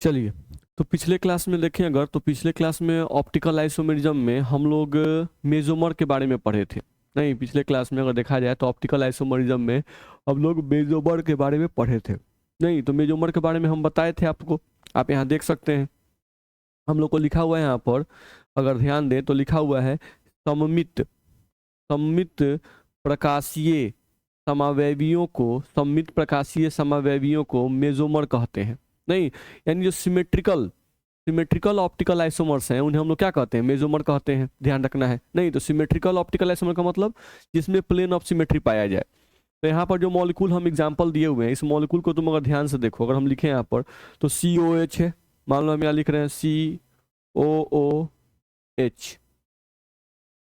चलिए, तो पिछले क्लास में देखें अगर, तो पिछले क्लास में ऑप्टिकल आइसोमेरिज्म में हम लोग मेसोमर के बारे में पढ़े थे। नहीं, पिछले क्लास में अगर देखा जाए तो ऑप्टिकल आइसोमेरिज्म में हम लोग मेसोमर के बारे में पढ़े थे। नहीं, तो मेसोमर के बारे में हम बताए थे आपको, आप यहाँ देख सकते हैं। हम लोग को लिखा हुआ है यहाँ पर, अगर ध्यान दें तो लिखा हुआ है सममित सममित प्रकाशीय समावयवियों को सममित प्रकाशीय समावयवियों को मेसोमर कहते हैं। नहीं, यानी जो सिमेट्रिकल ऑप्टिकल आइसोमर्स हैं उन्हें हम लोग क्या कहते हैं, मेसोमर कहते हैं। ध्यान रखना है। नहीं, तो सिमेट्रिकल ऑप्टिकल आइसोमर का मतलब जिसमें प्लेन ऑफ सिमेट्री पाया जाए। तो यहाँ पर जो मॉलिक्यूल हम एग्जांपल दिए हुए हैं, इस मॉलिक्यूल को तुम अगर ध्यान से देखो, अगर हम लिखें यहाँ पर तो COH है। मान लो हम यहाँ लिख रहे हैं COOH।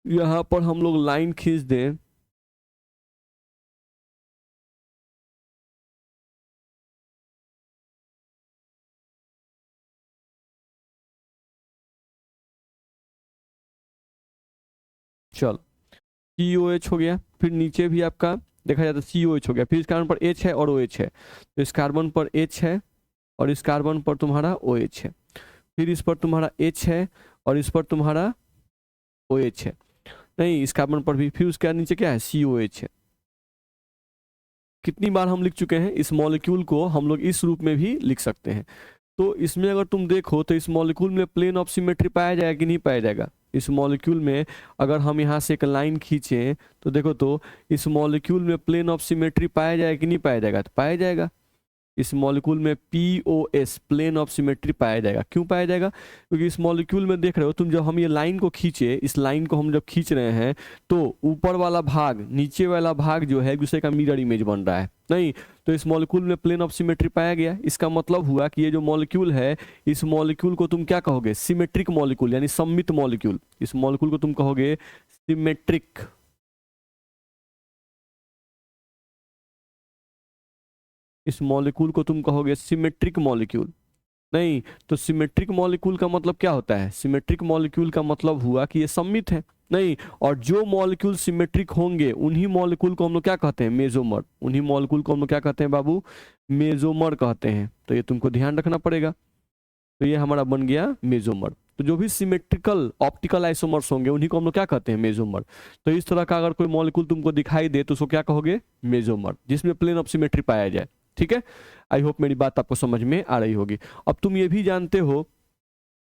यहाँ पर हम लोग लाइन खींच दें, चल COH हो गया। फिर नीचे भी आपका देखा जाता है COH हो गया। फिर इस कार्बन पर H है और OH है, तो इस कार्बन पर H है और इस कार्बन पर तुम्हारा OH है। फिर इस पर तुम्हारा H है और इस पर तुम्हारा OH है। नहीं, इस कार्बन पर भी। फिर उसके नीचे क्या है, COH है। कितनी बार हम लिख चुके हैं, इस मॉलिक्यूल को हम लोग इस रूप में भी लिख सकते हैं। तो इसमें अगर तुम देखो तो इस मॉलिक्यूल में प्लेन ऑफ सिमेट्री पाया जाएगा कि नहीं पाया जाएगा। इस मॉलिक्यूल में अगर हम यहाँ से एक लाइन खींचें तो देखो तो इस मॉलिक्यूल में प्लेन ऑफ सिमेट्री पाया जाएगा कि नहीं पाया जाएगा, तो पाया जाएगा। इस मॉलिक्यूल में POS प्लेन ऑफ सिमेट्री पाया जाएगा। क्यों पाया जाएगा, क्योंकि इस मॉलिक्यूल में देख रहे हो तुम, जब हम ये लाइन को खींचे, इस लाइन को हम जब खींच रहे हैं तो ऊपर वाला भाग नीचे वाला भाग जो है दूसरे का मिरर इमेज बन रहा है। नहीं, तो इस मॉलिक्यूल में प्लेन ऑफ सिमेट्री पाया गया। इसका मतलब हुआ कि ये जो मॉलिक्यूल है, इस मॉलिक्यूल को तुम क्या कहोगे, सिमेट्रिक मॉलिक्यूल यानी सममित मॉलिक्यूल। इस मॉलिक्यूल को तुम कहोगे सिमेट्रिक। इस मॉलिक्यूल को तुम कहोगे सिमेट्रिक मॉलिक्यूल। नहीं, तो सिमेट्रिक मॉलिक्यूल का मतलब क्या होता है, सिमेट्रिक मॉलिक्यूल का मतलब हुआ कि ये सममित है। नहीं, और जो मॉलिक्यूल सिमेट्रिक होंगे उन्हीं मॉलिक्यूल को हम लोग क्या कहते हैं, मेसोमर। उन्हीं मॉलिक्यूल को हम लोग क्या कहते हैं बाबू, मेसोमर कहते हैं। तो ये तुमको ध्यान रखना पड़ेगा। तो ये हमारा बन गया मेसोमर। तो जो भी सिमेट्रिकल ऑप्टिकल आइसोमर्स होंगे उन्हीं को हम लोग क्या कहते हैं, मेसोमर। तो इस तरह का अगर कोई मॉलिक्यूल तुमको दिखाई दे तो उसको क्या कहोगे, मेसोमर, जिसमें प्लेन ऑफ सिमेट्री पाया जाए। ठीक है, आई होप मेरी बात आपको समझ में आ रही होगी। अब तुम ये भी जानते हो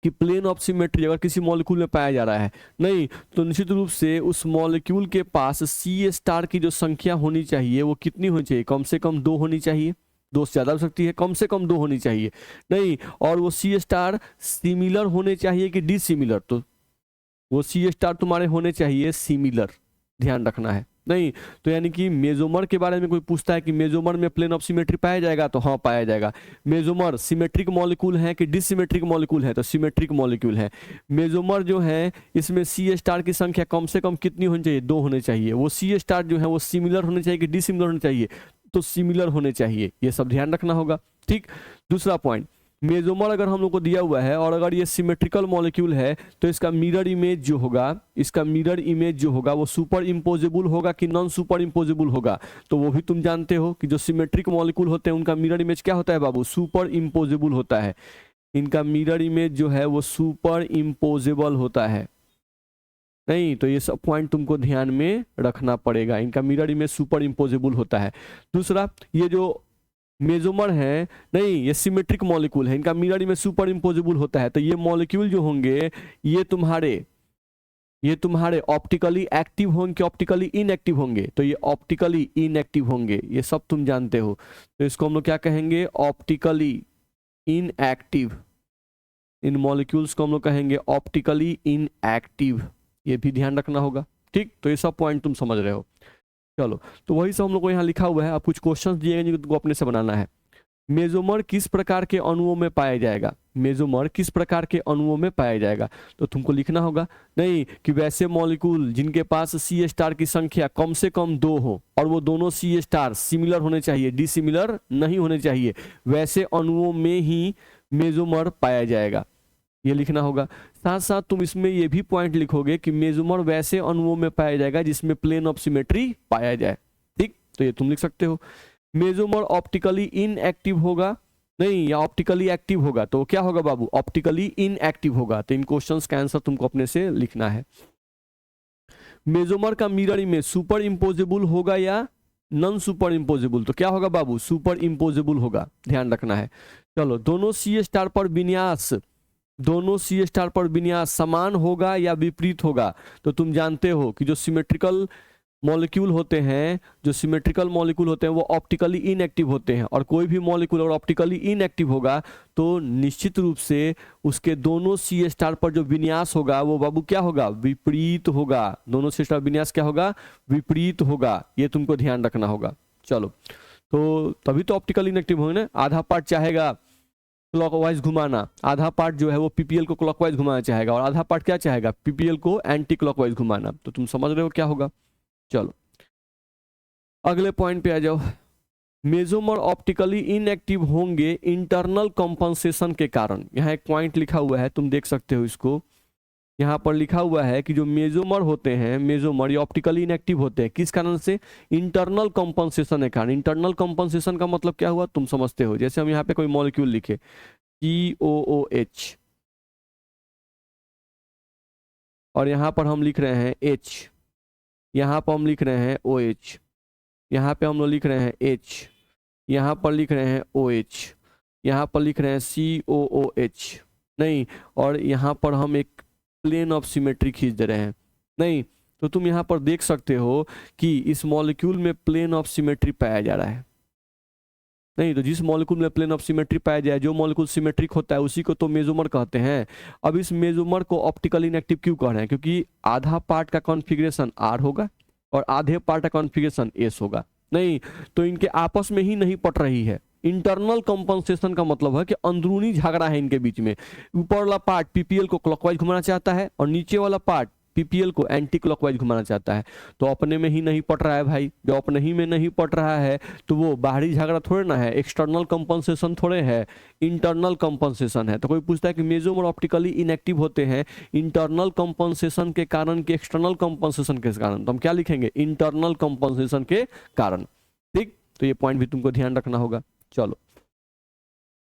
कि प्लेन ऑफ सिमेट्री अगर किसी मॉलिक्यूल में पाया जा रहा है, नहीं, तो निश्चित रूप से उस मॉलिक्यूल के पास C* की जो संख्या होनी चाहिए वो कितनी होनी चाहिए, कम से कम 2 होनी चाहिए। 2 से ज़्यादा हो सकती है, कम से कम 2 होनी चाहिए। नहीं, और वो C* सिमिलर होने चाहिए कि डिसिमिलर, तो वो C* तुम्हारे होने चाहिए सिमिलर। ध्यान रखना है। नहीं, तो यानी कि मेसोमर के बारे में कोई पूछता है कि मेसोमर में प्लेन ऑफ सिमेट्री पाया जाएगा, तो हाँ पाया जाएगा। मेसोमर सिमेट्रिक मॉलिक्यूल है कि डिसिमेट्रिक मॉलिक्यूल है, तो सिमेट्रिक मॉलिक्यूल है। मेसोमर जो है इसमें C* की संख्या कम से कम कितनी होनी चाहिए, 2 होने चाहिए। वो C* जो है वो सिमिलर होने चाहिए कि डिसिमिलर होने चाहिए, तो सिमिलर होने चाहिए। ये सब ध्यान रखना होगा। ठीक, दूसरा पॉइंट, मेसोमर अगर हम लोग को दिया हुआ है और अगर ये सिमेट्रिकल मॉलिक्यूल है तो इसका मिरर इमेज जो होगा, इसका मिरर इमेज जो होगा वो सुपर इम्पोजेबल होगा कि नॉन सुपर इम्पोजेबल होगा। तो वो भी तुम जानते हो कि जो सिमेट्रिक मॉलिक्यूल होते हैं उनका मिरर इमेज क्या होता है बाबू, सुपर इम्पोजेबल होता है। इनका मिरर इमेज जो है वो सुपर इम्पोजेबल होता है। नहीं, तो ये सब पॉइंट तुमको ध्यान में रखना पड़ेगा, इनका मिरर इमेज सुपर इम्पोजेबल होता है। दूसरा, ये जो मेसोमर है, नहीं, ये सिमेट्रिक मॉलिक्यूल है, इनका मिरर इमेज सुपर इम्पोजेबल होता है। तो ये मॉलिक्यूल जो होंगे ये तुम्हारे ऑप्टिकली एक्टिव होंगे कि ऑप्टिकली इनएक्टिव होंगे, तो ये ऑप्टिकली इनएक्टिव होंगे। ये सब तुम जानते हो। तो इसको हम लोग क्या कहेंगे, ऑप्टिकली इनएक्टिव। इन मॉलिक्यूल्स को हम लोग कहेंगे ऑप्टिकली इनएक्टिव। ये भी ध्यान रखना होगा। ठीक, तो ये सब पॉइंट तुम समझ रहे हो। चलो, तो वही सब हम लोग को यहाँ लिखा हुआ है। आप कुछ क्वेश्चंस दिए गए जो तुमको अपने से बनाना है। मेसोमर किस प्रकार के अणुओं में पाया जाएगा, मेसोमर किस प्रकार के अणुओं में पाया जाएगा, तो तुमको लिखना होगा। नहीं, कि वैसे मॉलिक्यूल जिनके पास C* की संख्या कम से कम 2 हो और वो दोनों C* सिमिलर होने चाहिए, डिसिमिलर नहीं होने चाहिए, वैसे अणुओं में ही मेसोमर पाया जाएगा। ये लिखना होगा। साथ साथ तुम इसमें ये भी पॉइंट लिखोगे कि मेसोमर वैसे अणुओं में पाया जाएगा जिसमें प्लेन ऑफ सिमेट्री पाया जाए। ठीक, तो ये तुम लिख सकते हो। मेसोमर ऑप्टिकली इनएक्टिव होगा नहीं, या ऑप्टिकली एक्टिव होगा तो क्या होगा बाबू, ऑप्टिकली इनएक्टिव होगा। तो इन क्वेश्चंस का आंसर तुमको अपने से लिखना है। मेजोमर का मिरर इमेज सुपर इम्पोजेबल होगा या नॉन सुपर इम्पोजेबल, तो क्या होगा बाबू, सुपर इम्पोजेबल होगा, ध्यान रखना है। चलो, दोनों सी स्टार पर विन्यास, दोनों सी स्टार पर विन्यास समान होगा या विपरीत होगा, तो तुम जानते हो कि जो सिमेट्रिकल मॉलिक्यूल होते हैं, जो सिमेट्रिकल मॉलिक्यूल होते हैं वो ऑप्टिकली इनएक्टिव होते हैं, और कोई भी मॉलिक्यूल अगर ऑप्टिकली इनएक्टिव होगा तो निश्चित रूप से उसके दोनों सी स्टार पर जो विन्यास होगा वो बाबू क्या होगा, विपरीत होगा। दोनों सी स्टार विन्यास क्या होगा, विपरीत होगा, ये तुमको ध्यान रखना होगा। चलो, तो तभी तो ऑप्टिकली इनएक्टिव होंगे ना। आधा पार्ट चाहेगा क्लॉकवाइज घुमाना, आधा पार्ट जो है वो पीपीएल को क्लॉकवाइज घुमाना चाहेगा, और आधा पार्ट क्या चाहेगा, पीपीएल को एंटी क्लॉकवाइज घुमाना। तो तुम समझ रहे हो क्या होगा। चलो, अगले पॉइंट पे आ जाओ। मेजोमर ऑप्टिकली इनएक्टिव होंगे इंटरनल कंपनसेशन के कारण। यहाँ एक पॉइंट लिखा हुआ है, तुम देख सकते हो इसको। यहाँ पर लिखा हुआ है कि जो मेजोमर होते हैं, मेजोमर ये ऑप्टिकली इनएक्टिव होते हैं किस कारण से, इंटरनल कंपनसेशन के कारण। इंटरनल कंपनसेशन का मतलब क्या हुआ, तुम समझते हो। जैसे हम यहाँ पे कोई मॉलिक्यूल लिखे COOH, और यहाँ पर हम लिख रहे हैं H, यहाँ पर हम लिख रहे हैं OH, यहाँ पे हम लोग लिख रहे हैं H, यहाँ पर लिख रहे हैं OH, यहाँ पर लिख रहे हैं COOH, नहीं, और यहाँ पर हम एक प्लेन ऑफ सिमेट्री खींच दे रहे हैं, नहीं। तो तुम यहाँ पर देख सकते हो कि इस मॉलिक्यूल में प्लेन ऑफ सिमेट्री पाया जा रहा है, नहीं। तो जिस मॉलिक्यूल में प्लेन ऑफ सिमेट्री पाया जाए, जो मॉलिक्यूल सिमेट्रिक होता है उसी को तो मेजोमर कहते हैं। अब इस मेजोमर को ऑप्टिकली इनएक्टिव क्यों कह रहे हैं, क्योंकि आधा पार्ट का कॉन्फ़िगरेशन R होगा और आधे पार्ट का कॉन्फ़िगरेशन S होगा, नहीं। तो इनके आपस में ही नहीं पट रही है। इंटरनल कंपनसेशन का मतलब है कि अंदरूनी झगड़ा है इनके बीच में। ऊपर वाला पार्ट पीपीएल को क्लॉकवाइज घुमाना चाहता है और नीचे वाला पार्ट पीपीएल को एंटी क्लॉकवाइज घुमाना चाहता है। तो अपने में ही नहीं पट रहा है भाई। जो अपने ही में नहीं पट रहा है तो वो बाहरी झगड़ा थोड़े ना है, एक्सटर्नल कंपनसेशन थोड़े है, इंटरनल कंपनसेशन है। तो कोई पूछता है कि मेजोमर ऑप्टिकली इनएक्टिव होते हैं इंटरनल कंपनसेशन के कारण कि एक्सटर्नल कंपनसेशन के कारण, तो हम क्या लिखेंगे, इंटरनल कंपनसेशन के कारण, ठीक। तो ये पॉइंट भी तुमको ध्यान रखना होगा। चलो,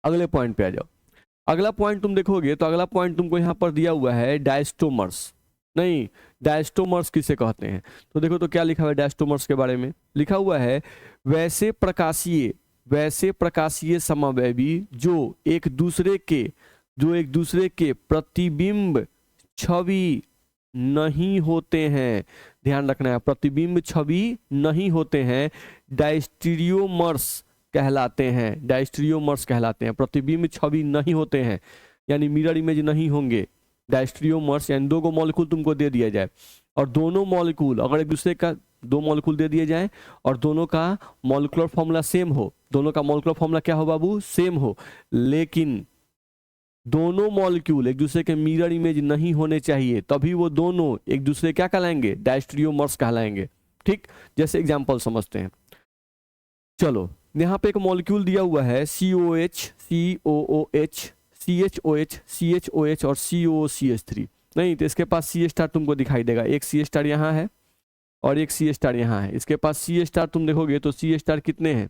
अगले पॉइंट पे आ जाओ। अगला पॉइंट तुम देखोगे तो अगला पॉइंट तुमको यहाँ पर दिया हुआ है डायस्टोमर्स, नहीं। डायस्टोमर्स किसे कहते हैं, तो देखो तो क्या लिखा हुआ है डायस्टोमर्स के बारे में। लिखा हुआ है वैसे प्रकाशीय समवयवी जो एक दूसरे के प्रतिबिंब छवि नहीं होते हैं, ध्यान रखना है, प्रतिबिंब छवि नहीं होते हैं, डायस्टीरियोमर्स कहलाते हैं। डायस्टीरियोमर्स कहलाते हैं, प्रतिबिंब छवि नहीं होते हैं, यानी मिरर इमेज नहीं होंगे। डायस्टीरियोमर्स यानी दो मॉलिक्यूल तुमको दे दिया जाए और दोनों मॉलिक्यूल अगर एक दूसरे का, दो मॉलिक्यूल दे दिए जाए और दोनों का मॉलिक्यूलर फॉर्मूला सेम हो, दोनों का मॉलिक्यूलर फॉर्मूला क्या हो बाबू, सेम हो, लेकिन दोनों मॉलिक्यूल एक दूसरे के मिरर इमेज नहीं होने चाहिए, तभी वो दोनों एक दूसरे क्या कहलाएंगे, डायस्टीरियोमर्स कहलाएंगे, ठीक। जैसे एग्जांपल समझते हैं। चलो, यहाँ पे एक मॉलिक्यूल दिया हुआ है COH, COOH, CHOH, CHOH और COCH3, नहीं। तो इसके पास C स्टार तुमको दिखाई देगा, एक C स्टार यहाँ है और एक C स्टार यहाँ है। इसके पास C स्टार तुम देखोगे तो C स्टार कितने हैं,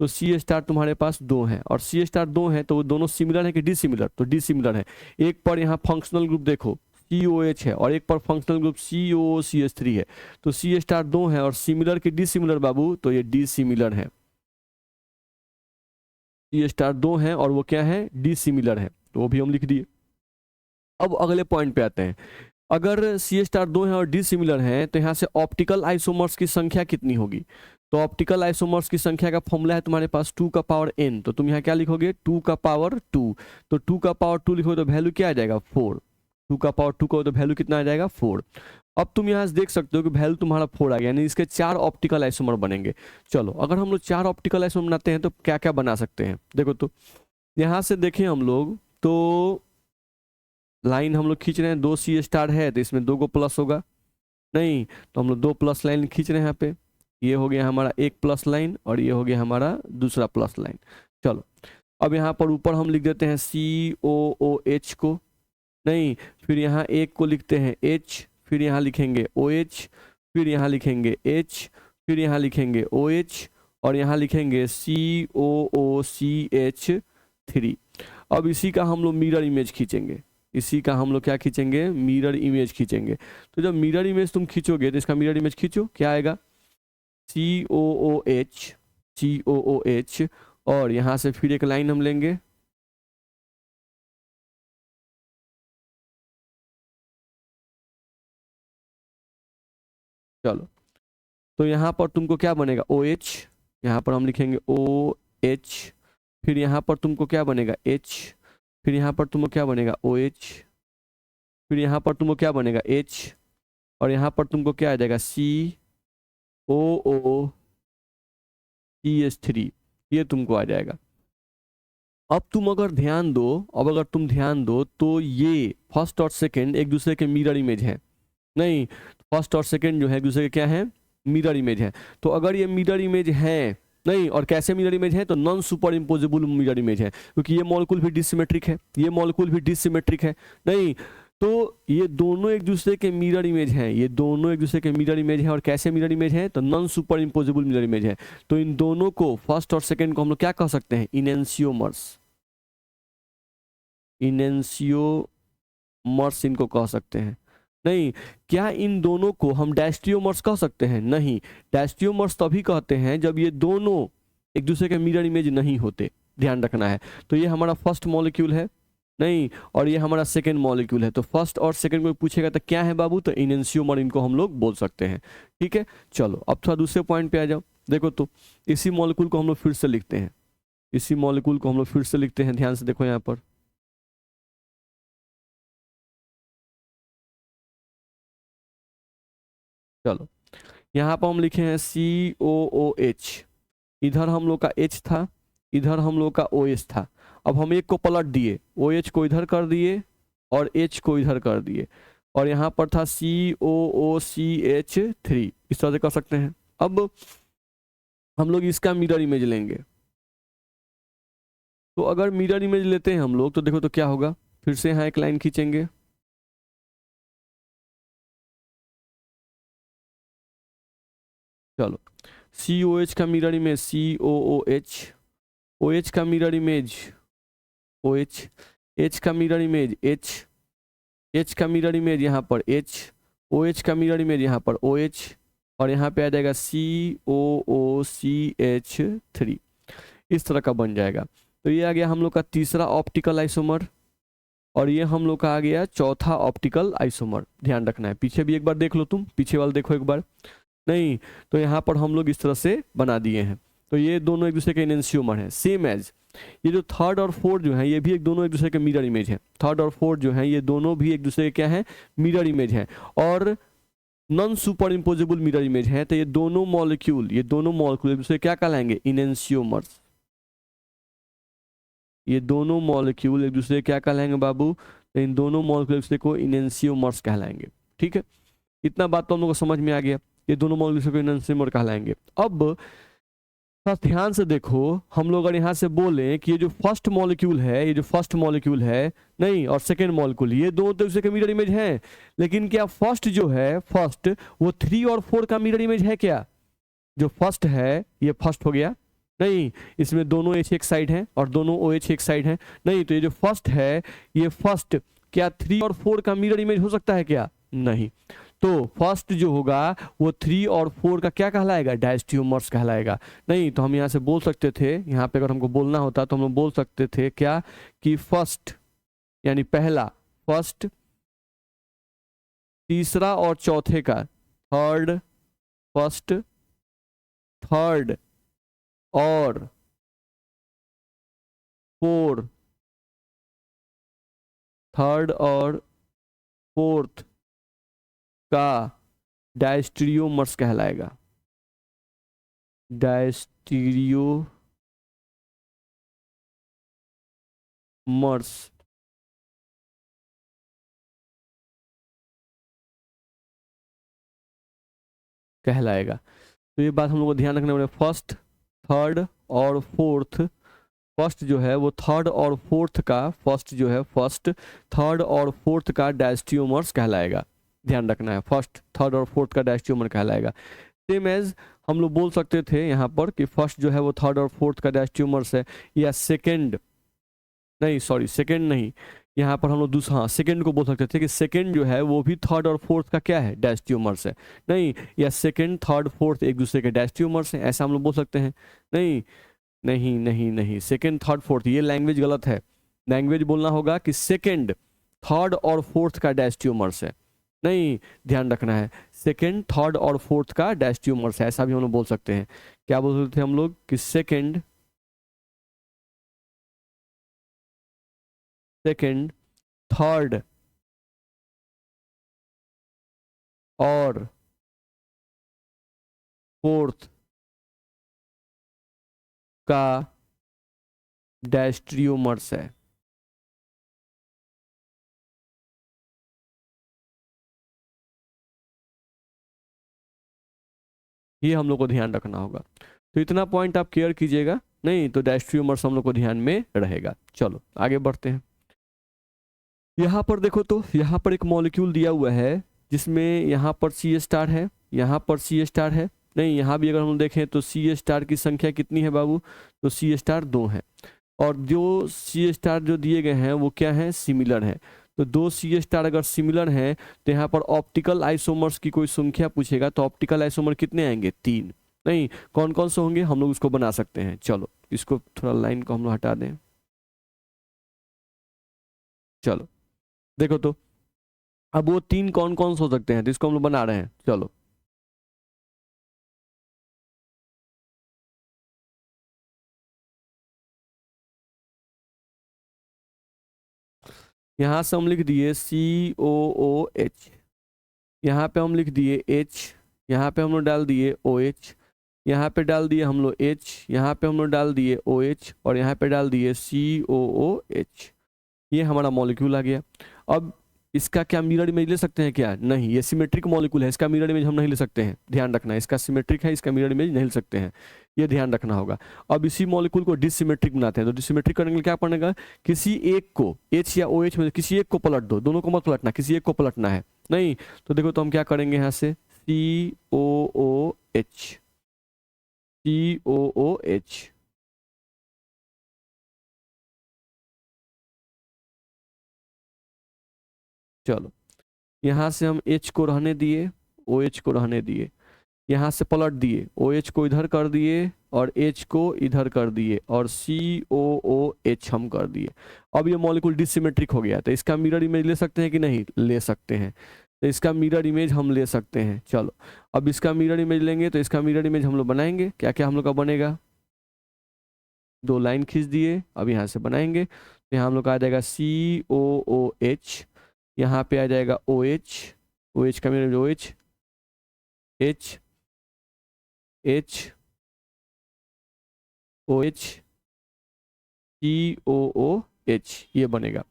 तो C स्टार तुम्हारे पास 2 हैं, और C स्टार 2 हैं तो वो दोनों सिमिलर है कि डिसिमिलर, तो डिसिमिलर है। एक पर यहाँ फंक्शनल ग्रुप देखो COH है और एक पर फंक्शनल ग्रुप COCH3 है, तो C स्टार 2 है और सिमिलर की डिसिमिलर बाबू, तो ये डिसिमिलर है। C स्टार 2 है और वो क्या है, डिसिमिलर है, तो वो भी हम लिख दिए। अब अगले पॉइंट पे आते हैं। अगर C स्टार 2 है और डिसिमिलर है तो यहाँ से ऑप्टिकल आइसोमर्स की संख्या कितनी होगी, तो ऑप्टिकल आइसोमर्स की संख्या का फॉर्मूला है तुम्हारे पास 2 का पावर n, तो तुम यहाँ क्या लिखोगे 2 का पावर 2, तो 2 का पावर 2 लिखोगे तो वैल्यू क्या आ जाएगा 4, 2 का पावर 2 का तो वैल्यू कितना आ जाएगा 4। अब तुम यहाँ से देख सकते हो कि वैल्यू तुम्हारा 4 आ गया, यानी इसके 4 ऑप्टिकल आइसोमर बनेंगे। चलो, अगर हम लोग 4 ऑप्टिकल आइसोमर बनाते हैं तो क्या क्या बना सकते हैं, देखो तो यहाँ से देखें हम लोग तो लाइन हम लोग खींच रहे हैं, 2 C स्टार है तो इसमें 2 को प्लस होगा, नहीं। तो हम लोग 2 प्लस लाइन खींच रहे हैं यहाँ पे, ये हो गया हमारा एक प्लस लाइन और ये हो गया हमारा दूसरा प्लस लाइन। चलो, अब यहाँ पर ऊपर हम लिख देते हैं COOH को, नहीं, फिर यहाँ एक को लिखते हैं H, फिर यहाँ लिखेंगे OH, फिर यहाँ लिखेंगे H, फिर यहाँ लिखेंगे OH और यहाँ लिखेंगे COOCH3। अब इसी का हम लोग मिरर इमेज खींचेंगे, इसी का हम लोग क्या खींचेंगे, मिरर इमेज खींचेंगे। तो जब मिरर इमेज तुम खींचोगे तो इसका मिरर इमेज खींचो, क्या आएगा, COOH, और यहाँ से फिर एक लाइन हम लेंगे, चलो। तो यहाँ पर तुमको क्या बनेगा, OH, यहाँ पर हम लिखेंगे OH, फिर यहाँ पर तुमको क्या बनेगा H, फिर यहाँ पर तुमको क्या बनेगा OH, फिर यहाँ पर तुमको क्या बनेगा H, और यहाँ पर तुमको क्या आ जाएगा COOCH3, ये तुमको आ जाएगा। अब तुम अगर ध्यान दो, अब अगर तुम ध्यान दो तो ये फर्स्ट और सेकंड एक दूसरे के मिरर इमेज है, नहीं, फर्स्ट और सेकंड जो है एक दूसरे के क्या है, मिरर इमेज है। तो अगर ये मिरर इमेज है, नहीं, और कैसे मिरर इमेज है, तो non super imposable mirror image है, क्योंकि ये मॉलिक्यूल भी डिसिमेट्रिक है, ये मॉलिक्यूल भी डिसिमेट्रिक है, नहीं, तो ये दोनों एक दूसरे के मिरर इमेज हैं, ये दोनों एक दूसरे के मिरर इमेज है। और कैसे मिरर इमेज है, तो non super imposable mirror image है। तो इन दोनों को, फर्स्ट और सेकंड को हम लोग क्या कह सकते हैं, इनेंशियोमर्स, इनेंशियोमर्स इनको कह सकते हैं। नहीं, क्या इन दोनों को हम डायस्टियोमर्स कह सकते हैं, नहीं, डायस्टियोमर्स तभी कहते हैं जब ये दोनों एक दूसरे के मिरर इमेज नहीं होते, ध्यान रखना है। तो ये हमारा फर्स्ट मॉलिक्यूल है, नहीं, और ये हमारा सेकेंड मॉलिक्यूल है। तो फर्स्ट और सेकेंड को पूछेगा तो क्या है बाबू, तो इनेंशियोमर इनको हम लोग बोल सकते हैं, ठीक है। चलो अब थोड़ा दूसरे पॉइंट पे आ जाओ। देखो तो इसी मॉलिक्यूल को हम लोग फिर से लिखते हैं, इसी मॉलिक्यूल को हम लोग फिर से लिखते हैं, ध्यान से देखो यहाँ पर, चलो यहाँ पर हम लिखे हैं COOH, इधर हम लोग का H था, इधर हम लोग का OH था। अब हम एक को पलट दिए, OH को इधर कर दिए और H को इधर कर दिए, और यहाँ पर था COOCH3, इस तरह से कर सकते हैं। अब हम लोग इसका मिरर इमेज लेंगे, तो अगर मिरर इमेज लेते हैं हम लोग तो देखो तो क्या होगा, फिर से यहाँ एक लाइन खींचेंगे, चलो, COH का मिरर इमेज COOH, OH का मिरर इमेज OH, H का मिरर इमेज H, H का मिरर इमेज यहाँ पर H, OH का मिरर इमेज यहाँ पर OH, और यहाँ पे आ जाएगा COOCH3, इस तरह का बन जाएगा। तो ये आ गया हम लोग का तीसरा ऑप्टिकल आइसोमर, और ये हम लोग का आ गया चौथा ऑप्टिकल आइसोमर। ध्यान रखना है, पीछे भी एक बार देख लो, तुम पीछे वाला देखो एक बार, नहीं, तो यहाँ पर हम लोग इस तरह से बना दिए हैं। तो ये दोनों एक दूसरे के इनेंशियोमर हैं, सेम एज ये जो थर्ड और फोर्थ जो है, ये भी एक दोनों एक दूसरे के मिरर इमेज है। थर्ड और फोर्थ जो है ये दोनों भी एक दूसरे के क्या है, मिरर इमेज है, और non super imposable mirror image है। तो ये दोनों मॉलिक्यूल एक दूसरे क्या कहलाएंगे, इनेंशियोमर्स। ये दोनों मॉलिक्यूल एक दूसरे क्या कहलाएंगे बाबू, तो इन दोनों मॉलिक्यूल एक दूसरे को इनेंशियोमर्स कहलाएंगे, ठीक है। इतना बात तो हम लोग को समझ में आ गया, ये दोनों मॉलिक्यूल को इनेंशियोमर कहलाएंगे। अब ध्यान से देखो, हम लोग अगर यहाँ से बोले कि ये जो फर्स्ट मॉलिक्यूल है, ये जो फर्स्ट मॉलिक्यूल है, नहीं, और सेकेंड मॉलिक्यूल, ये दोनों तो दूसरे के मिरर इमेज है, लेकिन क्या फर्स्ट जो है, फर्स्ट वो 3 और 4 का मिरर इमेज है क्या, जो फर्स्ट है ये फर्स्ट हो गया, नहीं, इसमें दोनों H एक साइड है और दोनों OH एक साइड है, नहीं, तो ये जो फर्स्ट है, ये फर्स्ट क्या 3 और 4 का मिरर इमेज हो सकता है क्या, नहीं। तो फर्स्ट जो होगा वो 3 और 4 का क्या कहलाएगा, डायस्टियोमर्स कहलाएगा, नहीं। तो हम यहाँ से बोल सकते थे, यहाँ पे अगर हमको बोलना होता तो हम लोग बोल सकते थे क्या, कि फर्स्ट यानी पहला, फर्स्ट, तीसरा और चौथे का, थर्ड, फर्स्ट, थर्ड और फोर्थ, थर्ड और फोर्थ का डायस्टीरियोमर्स कहलाएगा, डायस्टीरियोमर्स कहलाएगा। तो ये बात हम लोग को ध्यान रखना पड़ेगा, फर्स्ट, थर्ड और फोर्थ, फर्स्ट जो है वो थर्ड और फोर्थ का, फर्स्ट जो है फर्स्ट, थर्ड और फोर्थ का डायस्टियोमर्स कहलाएगा, ध्यान रखना है, फर्स्ट, थर्ड और फोर्थ का डायस्टियोमर कहलाएगा। सेम एज हम लोग बोल सकते थे यहाँ पर कि फर्स्ट जो है वो थर्ड और फोर्थ का डैश ट्यूमर्स है, या सेकेंड, नहीं सॉरी सेकेंड नहीं, यहाँ पर हम लोग दूसरा, हाँ सेकेंड को बोल सकते थे कि सेकेंड जो है वो भी थर्ड और फोर्थ का क्या है, डैश ट्यूमर्स है। नहीं, या सेकेंड थर्ड फोर्थ एक दूसरे के डैश ट्यूमर्स हैं, ऐसा हम लोग बोल सकते हैं। नहीं नहीं नहीं नहीं, सेकेंड थर्ड फोर्थ, ये लैंग्वेज गलत है। लैंग्वेज बोलना होगा कि सेकेंड थर्ड और फोर्थ का डैश ट्यूमर्स है। नहीं, ध्यान रखना है, सेकेंड थर्ड और फोर्थ का डैश ट्यूमर्स है, ऐसा भी हम लोग बोल सकते हैं। क्या बोल सकते थे हम लोग कि सेकेंड थर्ड और फोर्थ का डैश ट्यूमर्स है। ये हम लोग को ध्यान रखना होगा। तो इतना पॉइंट आप केयर कीजिएगा, नहीं तो डैश ट्यूमर्स हम लोग को ध्यान में रहेगा। चलो आगे बढ़ते हैं। यहाँ पर देखो, तो यहाँ पर एक मॉलिक्यूल दिया हुआ है जिसमें यहाँ पर सी स्टार है, यहाँ पर सी स्टार है। नहीं, यहाँ भी अगर हम देखें तो सी स्टार की संख्या कितनी है बाबू, तो सी स्टार 2 है। और जो सी स्टार जो दिए गए हैं वो क्या है, सिमिलर है। तो 2 सी स्टार अगर सिमिलर हैं तो यहाँ पर ऑप्टिकल आइसोमर्स की कोई संख्या पूछेगा तो ऑप्टिकल आइसोमर कितने आएंगे, 3। नहीं, कौन कौन से होंगे हम लोग उसको बना सकते हैं। चलो इसको थोड़ा लाइन को हम लोग हटा दें। चलो देखो तो, अब वो 3 कौन कौन से हो सकते हैं, तो इसको हम लोग बना रहे हैं। चलो यहाँ से हम लिख दिए COOH, यहाँ पे हम लिख दिए H, यहाँ पे हम लोग डाल दिए OH, यहाँ पे डाल दिए हम लोग H, यहाँ पे हम लोग डाल दिए OH, और यहाँ पे डाल दिए COOH। ये हमारा मॉलिक्यूल आ गया। अब इसका क्या मिरर इमेज ले सकते हैं क्या, नहीं, ये सिमेट्रिक मॉलिक्यूल है, इसका मिरर इमेज हम नहीं ले सकते हैं। ध्यान रखना है, इसका सिमेट्रिक है, इसका मिरर इमेज नहीं ले सकते हैं, ये ध्यान रखना होगा। अब इसी मॉलिक्यूल को डिसिमेट्रिक बनाते हैं, तो डिसिमेट्रिक करने के लिए क्या पड़ेगा, किसी एक को H या OH में किसी एक को पलट दो, दोनों को मत पलटना, किसी एक को पलटना है। नहीं तो देखो, तो हम क्या करेंगे यहाँ से, COOH, COOH। चलो यहाँ से हम H को रहने दिए, OH को रहने दिए, यहाँ से पलट दिए, OH को इधर कर दिए और H को इधर कर दिए, और COOH हम कर दिए। अब ये मॉलिक्यूल डिसिमेट्रिक हो गया, तो इसका मिरर इमेज ले सकते हैं कि नहीं, ले सकते हैं। तो इसका मिरर इमेज हम ले सकते हैं। चलो अब इसका मिरर इमेज लेंगे, तो इसका मिरर इमेज हम लोग बनाएंगे। क्या क्या हम लोग का बनेगा, 2 लाइन खींच दिए, अब यहाँ से बनाएंगे। तो यहाँ हम लोग का आ जाएगा COOH, यहाँ पे आ जाएगा OH, OH का mirror OH, H H OH, COOH, ये बनेगा।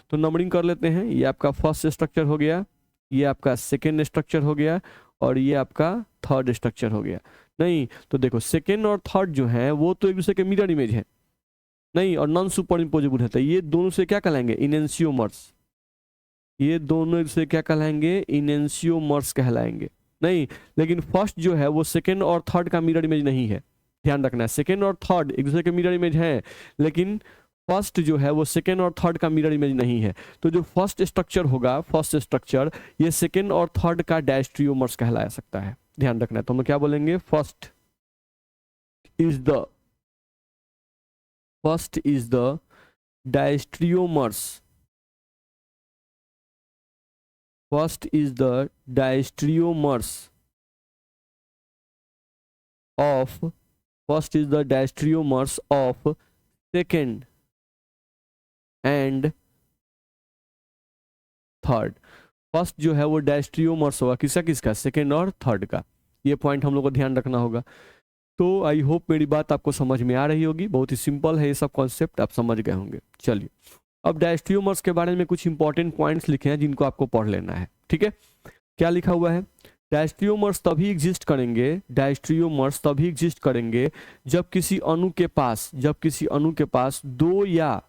तो नंबरिंग कर लेते हैं, ये आपका फर्स्ट स्ट्रक्चर हो गया, ये आपका सेकेंड स्ट्रक्चर हो गया, और ये आपका थर्ड स्ट्रक्चर हो गया। नहीं तो देखो, सेकेंड और थर्ड जो है वो तो एक दूसरे के मिरर इमेज है, नहीं, और नॉन सुपर इम्पोजेबल है, तो ये दोनों से क्या कहलाएंगे, इनेंशियोमर्स। ये दोनों से क्या कहलाएंगे, इनेंशियोमर्स कहलाएंगे। नहीं, लेकिन फर्स्ट जो है वो सेकेंड और थर्ड का मिरर इमेज नहीं है। ध्यान रखना है, सेकेंड और थर्ड एक दूसरे के मिरर इमेज है, लेकिन फर्स्ट जो है वो सेकेंड और थर्ड का मिरर इमेज नहीं है। तो जो फर्स्ट स्ट्रक्चर होगा, फर्स्ट स्ट्रक्चर, ये सेकेंड और थर्ड का डैश ट्रियोमर्स कहलाया सकता है। ध्यान रखना है, तो हम क्या बोलेंगे, first is the diastereomers, first is the diastereomers of second and third. First जो है वो डायस्ट्रियोमर्स होगा, किसका किसका, सेकेंड और थर्ड का। ये पॉइंट हम लोग को ध्यान रखना होगा। तो आई होप मेरी बात आपको समझ में आ रही होगी, बहुत ही सिंपल है ये सब कॉन्सेप्ट, आप समझ गए होंगे। चलिए अब डायस्ट्रियोमर्स के बारे में कुछ इंपॉर्टेंट पॉइंट्स लिखे हैं जिनको आपको पढ़ लेना है, ठीक है। क्या लिखा हुआ है, डायस्ट्रियोमर्स तभी एग्जिस्ट करेंगे जब किसी अणु के पास 2 या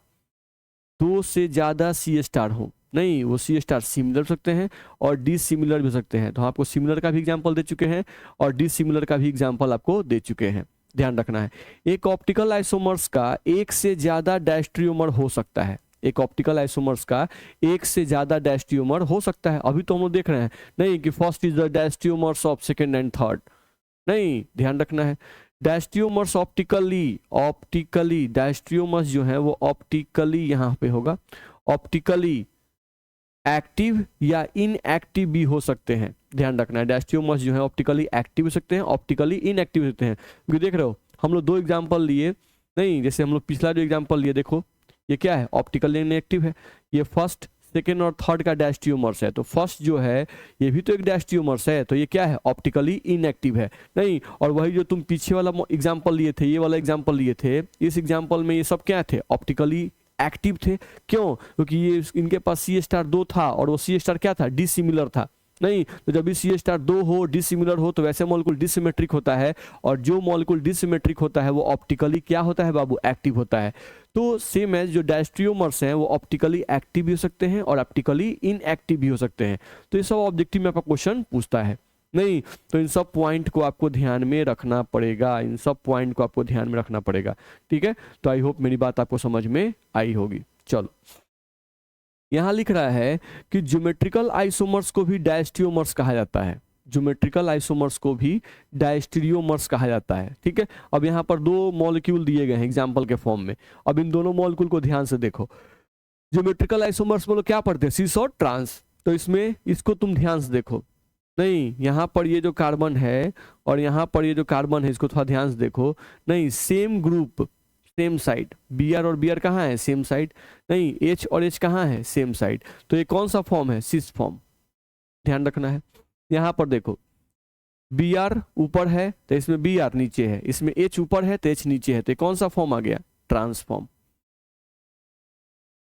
2 से ज्यादा सी स्टार हो। नहीं, वो सी स्टार सिमिलर हो सकते हैं और डिसिमिलर भी हो सकते हैं। तो आपको सिमिलर का भी एग्जाम्पल दे चुके हैं और डिसिमिलर का भी एग्जाम्पल आपको दे चुके हैं, ध्यान रखना है। एक ऑप्टिकल आइसोमर्स का एक से ज्यादा डायस्ट्रियोमर हो सकता है। एक ऑप्टिकल आइसोमर्स का एक से ज्यादा डायस्ट्रियोमर हो सकता है। अभी तो हम लोग देख रहे हैं नहीं कि first is the diastereomers of second and third, नहीं, ध्यान रखना है। डायस्ट्रियोमर्स ऑप्टिकली डायस्ट्रियोमर्स जो है वो ऑप्टिकली यहाँ पे होगा, ऑप्टिकली एक्टिव या इनएक्टिव भी हो सकते हैं। ध्यान रखना है, डायस्ट्रियोमर्स जो है ऑप्टिकली एक्टिव हो सकते हैं, ऑप्टिकली इनएक्टिव हो सकते हैं। क्योंकि देख रहे हो हम लोग दो एग्जाम्पल लिए, नहीं जैसे हम लोग पिछला जो एग्जाम्पल लिए देखो ये क्या है, ऑप्टिकली इनएक्टिव है। ये फर्स्ट सेकेंड और थर्ड का डायस्ट्रियोमर्स है, तो फर्स्ट जो है ये भी तो एक डायस्ट्रियोमर्स है, तो ये क्या है, ऑप्टिकली इनएक्टिव है। नहीं, और वही जो तुम पीछे वाला एग्जाम्पल लिए थे, ये वाला एग्जाम्पल लिए थे, इस एग्जाम्पल में ये सब क्या थे, ऑप्टिकली एक्टिव थे। क्यों, क्योंकि ये इनके पास सी स्टार 2 था और वो सी स्टार क्या था, डिसिमिलर था। नहीं, तो जब भी सी स्टार 2 हो, डिसिमिलर हो, तो वैसे मॉलिक्यूल डिसिमेट्रिक होता है, और जो मॉलिक्यूल डिसिमेट्रिक होता है वो ऑप्टिकली क्या होता है बाबू, एक्टिव होता है। तो सेम एज जो डायस्ट्रियोमर्स हैं वो ऑप्टिकली एक्टिव भी हो सकते हैं और ऑप्टिकली इनएक्टिव भी हो सकते हैं। तो ये सब ऑब्जेक्टिव में आपका क्वेश्चन पूछता है। नहीं, तो इन सब पॉइंट को आपको ध्यान में रखना पड़ेगा, इन सब पॉइंट को आपको ध्यान में रखना पड़ेगा, ठीक है। तो आई होप मेरी बात आपको समझ में आई होगी। चलो, यहां लिख रहा है कि ज्योमेट्रिकल आइसोमर्स को भी डायस्ट्रियोमर्स कहा जाता है। ज्योमेट्रिकल आइसोमर्स को भी डायस्ट्रियोमर्स कहा जाता है, ठीक है। अब यहाँ पर दो मॉलिक्यूल दिए गए हैं एग्जाम्पल के फॉर्म में। अब इन दोनों मॉलिक्यूल को ध्यान से देखो। ज्योमेट्रिकल आइसोमर्स बोलो क्या पढ़ते हैं, सिस और ट्रांस। तो इसमें इसको तुम ध्यान से देखो। नहीं, यहाँ पर ये जो कार्बन है और यहाँ पर ये जो कार्बन है, इसको थोड़ा ध्यान से देखो। नहीं, same group same side, B R और बी आर कहाँ है, सेम साइड। नहीं, एच और एच कहाँ है, सेम साइड। तो ये कौन सा फॉर्म है, सिस फॉर्म, ध्यान रखना है। यहाँ पर देखो बी आर ऊपर है तो इसमें बी आर नीचे है, इसमें एच ऊपर है तो एच नीचे है, तो कौन सा फॉर्म आ गया, ट्रांसफॉर्म।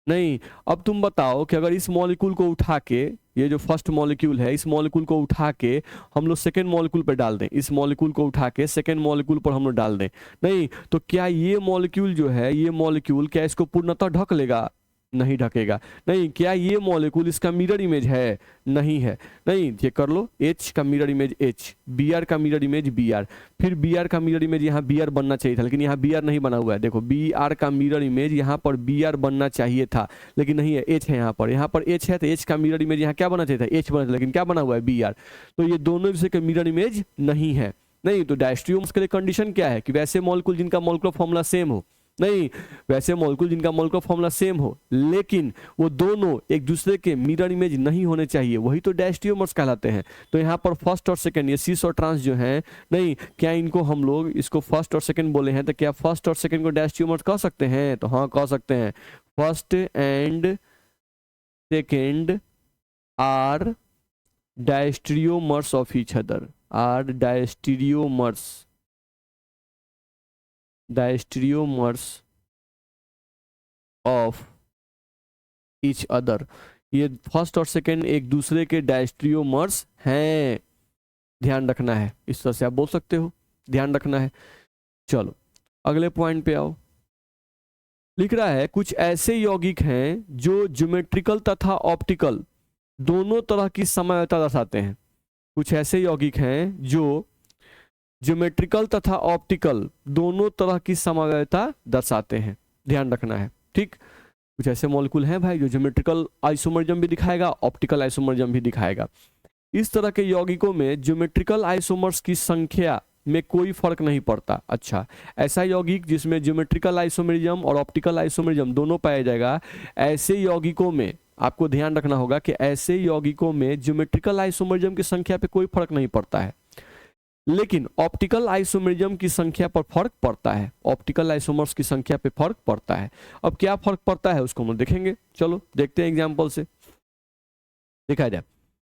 नहीं, अब तुम बताओ कि अगर इस मॉलिक्यूल को उठा के, ये जो फर्स्ट मॉलिक्यूल है, इस मॉलिक्यूल को उठा के हम लोग सेकेंड मॉलिक्यूल पर डाल दें, इस मॉलिक्यूल को उठा के सेकेंड मॉलिक्यूल पर हम लोग डाल दें, नहीं, तो क्या ये मॉलिक्यूल जो है, ये मॉलिक्यूल क्या इसको पूर्णतः ढक लेगा, नहीं ढकेगा। नहीं, क्या ये मॉलिक्यूल इसका मिरर इमेज है, नहीं है। नहीं, ये कर लो, H का मिरर इमेज H, Br का मिरर इमेज Br, फिर Br का मिरर इमेज यहाँ Br बनना चाहिए था, लेकिन यहाँ Br नहीं बना हुआ है। देखो Br का मिरर इमेज यहाँ पर Br बनना चाहिए था, लेकिन नहीं है, H है यहाँ पर H है, तो H का मिरर इमेज यहाँ क्या बनना चाहिए था, H बना था, लेकिन क्या बना हुआ है, Br। तो ये दोनों एक दूसरे के मिरर इमेज नहीं है। नहीं, तो डायस्ट्रियोमर्स के लिए कंडीशन क्या है कि वैसे मॉलिक्यूल जिनका मॉलिक्यूलर फॉर्मूला सेम हो, नहीं, वैसे मॉलिक्यूल जिनका मॉलिक्यूलर फॉर्मूला सेम हो, लेकिन वो दोनों एक दूसरे के मिरर इमेज नहीं होने चाहिए, वही तो डायस्ट्रियोमर्स कहलाते हैं। तो यहाँ पर फर्स्ट और सेकंड, ये सिस और ट्रांस जो हैं, नहीं, क्या इनको हम लोग इसको फर्स्ट और सेकंड बोले हैं, तो क्या फर्स्ट और सेकंड को डायस्ट्रियोमर्स कह सकते हैं, तो हाँ कह सकते हैं। First and second are diastereomers of each other, are diastereomers of each other. ये फर्स्ट और सेकंड एक दूसरे के डायस्ट्रियोमर्स हैं, ध्यान रखना है। इस तरह से आप बोल सकते हो, ध्यान रखना है। चलो अगले पॉइंट पे आओ। लिख रहा है कुछ ऐसे यौगिक हैं जो ज्योमेट्रिकल तथा ऑप्टिकल दोनों तरह की समयोता दर्शाते हैं। कुछ ऐसे यौगिक हैं जो ज्योमेट्रिकल तथा ऑप्टिकल दोनों तरह की समयोता दर्शाते हैं, ध्यान रखना है, ठीक। कुछ ऐसे मॉलिक्यूल हैं भाई जो ज्योमेट्रिकल आइसोमरिज्म भी दिखाएगा, ऑप्टिकल आइसोमरिज्म भी दिखाएगा। इस तरह के यौगिकों में ज्योमेट्रिकल आइसोमर्स की संख्या में कोई फर्क नहीं पड़ता। अच्छा, ऐसा यौगिक जिसमें ज्योमेट्रिकल आइसोमरिज्म और ऑप्टिकल आइसोमरिज्म दोनों पाया जाएगा, ऐसे यौगिकों में आपको ध्यान रखना होगा कि ऐसे यौगिकों में ज्योमेट्रिकल आइसोमरिज्म की संख्या पे कोई फर्क नहीं पड़ता है, लेकिन ऑप्टिकल आइसोमरिज्म की संख्या पर फर्क पड़ता है। ऑप्टिकल आइसोमर्स की संख्या पे फर्क पड़ता है। अब क्या फर्क पड़ता है उसको हम देखेंगे, चलो देखते हैं एग्जांपल से, देखा जाए।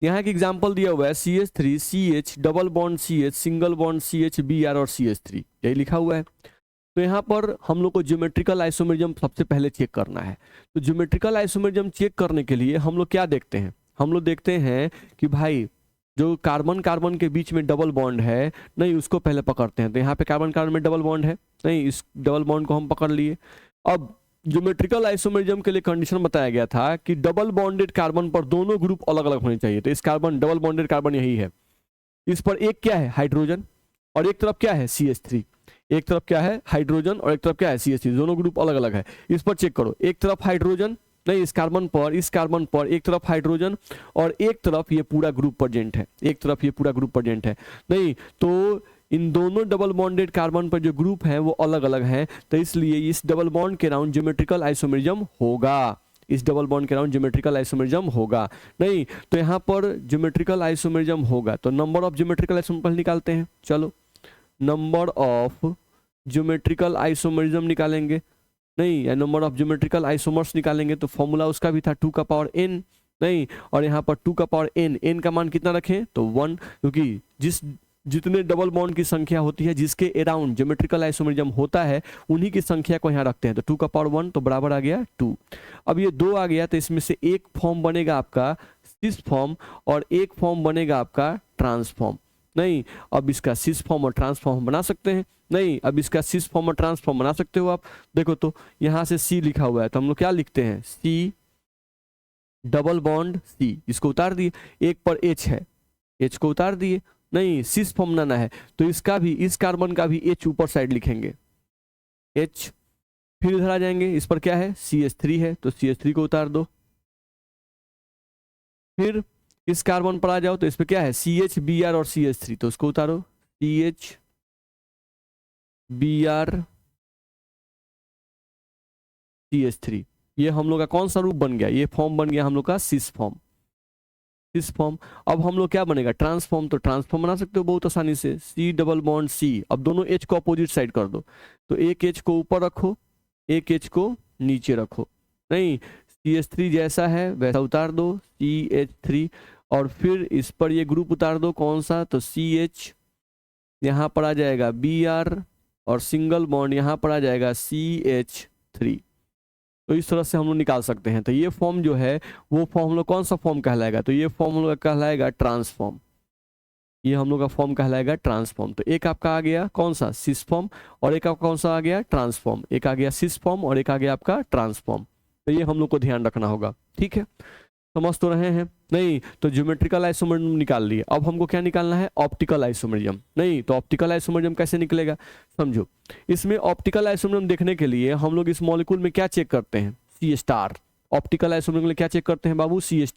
यहाँ एक एग्जांपल दिया हुआ है CH3 CH double bond CH single bond CH Br और CH3, यही लिखा हुआ है। तो यहाँ पर हम लोग को ज्योमेट्रिकल आइसोमरिज्म सबसे पहले चेक करना है। तो ज्योमेट्रिकल आइसोमरिज्म चेक करने के लिए हम लोग क्या देखते हैं, हम लोग देखते हैं कि भाई जो कार्बन कार्बन के बीच में डबल बॉन्ड है, नहीं, उसको पहले पकड़ते हैं। तो यहाँ पे कार्बन कार्बन में डबल बॉन्ड है, नहीं, इस डबल बॉन्ड को हम पकड़ लिए। अब ज्योमेट्रिकल आइसोमरिज्म के लिए कंडीशन बताया गया था कि डबल बॉन्डेड कार्बन पर दोनों ग्रुप अलग अलग होने चाहिए। तो इस कार्बन डबल बॉन्डेड कार्बन यही है, इस पर एक क्या है हाइड्रोजन और एक तरफ क्या है CH3, एक तरफ क्या है हाइड्रोजन और एक तरफ क्या है CH3, दोनों ग्रुप अलग अलग है। इस पर चेक करो, एक तरफ हाइड्रोजन, नहीं इस कार्बन पर एक तरफ हाइड्रोजन और एक तरफ ये पूरा ग्रुप प्रेजेंट है, एक तरफ ये पूरा ग्रुप प्रेजेंट है। नहीं तो इन दोनों डबल बॉन्डेड कार्बन पर जो ग्रुप है वो अलग अलग है, तो इसलिए इस डबल बॉन्ड के अराउंड ज्योमेट्रिकल आइसोमरिज्म होगा, इस डबल बॉन्ड के अराउंड ज्योमेट्रिकल आइसोमरिज्म होगा। नहीं तो यहाँ पर ज्योमेट्रिकल आइसोमरिज्म होगा, तो नंबर ऑफ ज्योमेट्रिकल आइसोमर निकालते हैं। चलो नंबर ऑफ ज्योमेट्रिकल आइसोमरिज्म निकालेंगे, नहीं या नंबर ऑफ ज्योमेट्रिकल आइसोमर्स निकालेंगे, तो फॉर्मूला उसका भी था 2 का पावर n, नहीं और यहाँ पर 2 का पावर n का मान कितना रखें तो 1, क्योंकि जितने डबल बॉन्ड की संख्या होती है जिसके अराउंड ज्योमेट्रिकल आइसोमरिज्म होता है उन्हीं की संख्या को यहाँ रखते हैं, तो 2 का पावर 1 तो बराबर आ गया 2। अब ये 2 आ गया तो इसमें से एक फॉर्म बनेगा आपका सिस फॉर्म और एक फॉर्म बनेगा आपका ट्रांसफॉर्म। नहीं अब इसका सिस फॉर्म और ट्रांसफॉर्म बना सकते हैं, नहीं अब इसका सिस फॉर्म और ट्रांसफॉर्म बना सकते हो आप। देखो तो यहाँ से C लिखा हुआ है तो हम लोग क्या लिखते हैं C डबल बॉन्ड C, इसको उतार दिए, एक पर H है H को उतार दिए, नहीं सिस फॉर्म बनाना है तो इसका भी इस कार्बन का भी H ऊपर साइड लिखेंगे H, फिर इधर आ जाएंगे, इस पर क्या है CH3 है तो CH3 को उतार दो, फिर इस कार्बन पर आ जाओ तो इस पर क्या है CH Br और CH3 तो उसको उतारो CH Br CH3, ये हम लोग का कौन सा रूप बन गया, ये फॉर्म बन गया हम लोग का सिस फॉर्म, सिस फॉर्म। अब हम लोग क्या बनेगा ट्रांसफॉर्म, तो ट्रांसफॉर्म बना सकते हो बहुत आसानी से C डबल बॉन्ड C, अब दोनों H को अपोजिट साइड कर दो, तो एक H को ऊपर रखो एक H को नीचे रखो, नहीं CH3 जैसा है वैसा उतार दो CH3 और फिर इस पर ये ग्रुप उतार दो कौन सा तो CH, यहाँ पर आ जाएगा Br और सिंगल बॉन्ड यहाँ पर आ जाएगा CH3। तो इस तरह से हम लोग निकाल सकते हैं। तो ये फॉर्म जो है वो फॉर्म हम लोग कौन सा फॉर्म कहलाएगा, तो ये फॉर्म हम लोग का कहलाएगा ट्रांसफॉर्म, ये हम लोग का फॉर्म कहलाएगा ट्रांसफॉर्म। तो एक आपका आ गया कौन सा सिस फॉर्म और एक आपका कौन सा आ गया ट्रांसफॉर्म, एक आ गया सिस फॉर्म और एक आ गया आपका ट्रांसफॉर्म। तो ये हम लोग को ध्यान रखना होगा, ठीक है समझ तो रहे हैं। नहीं तो ज्योमेट्रिकल आइसोमरिज्म निकाल लिए, अब हमको क्या निकालना है ऑप्टिकल आइसोमरिज्म। नहीं तो ऑप्टिकल आइसोमरिज्म कैसे निकलेगा समझो, इसमें ऑप्टिकल आइसोमरिज्म देखने के लिए हम लोग इस मॉलिक्यूल में क्या चेक करते हैं C*। ऑप्टिकल आइसोमरिज्म में क्या चेक करते हैं बाबू C*,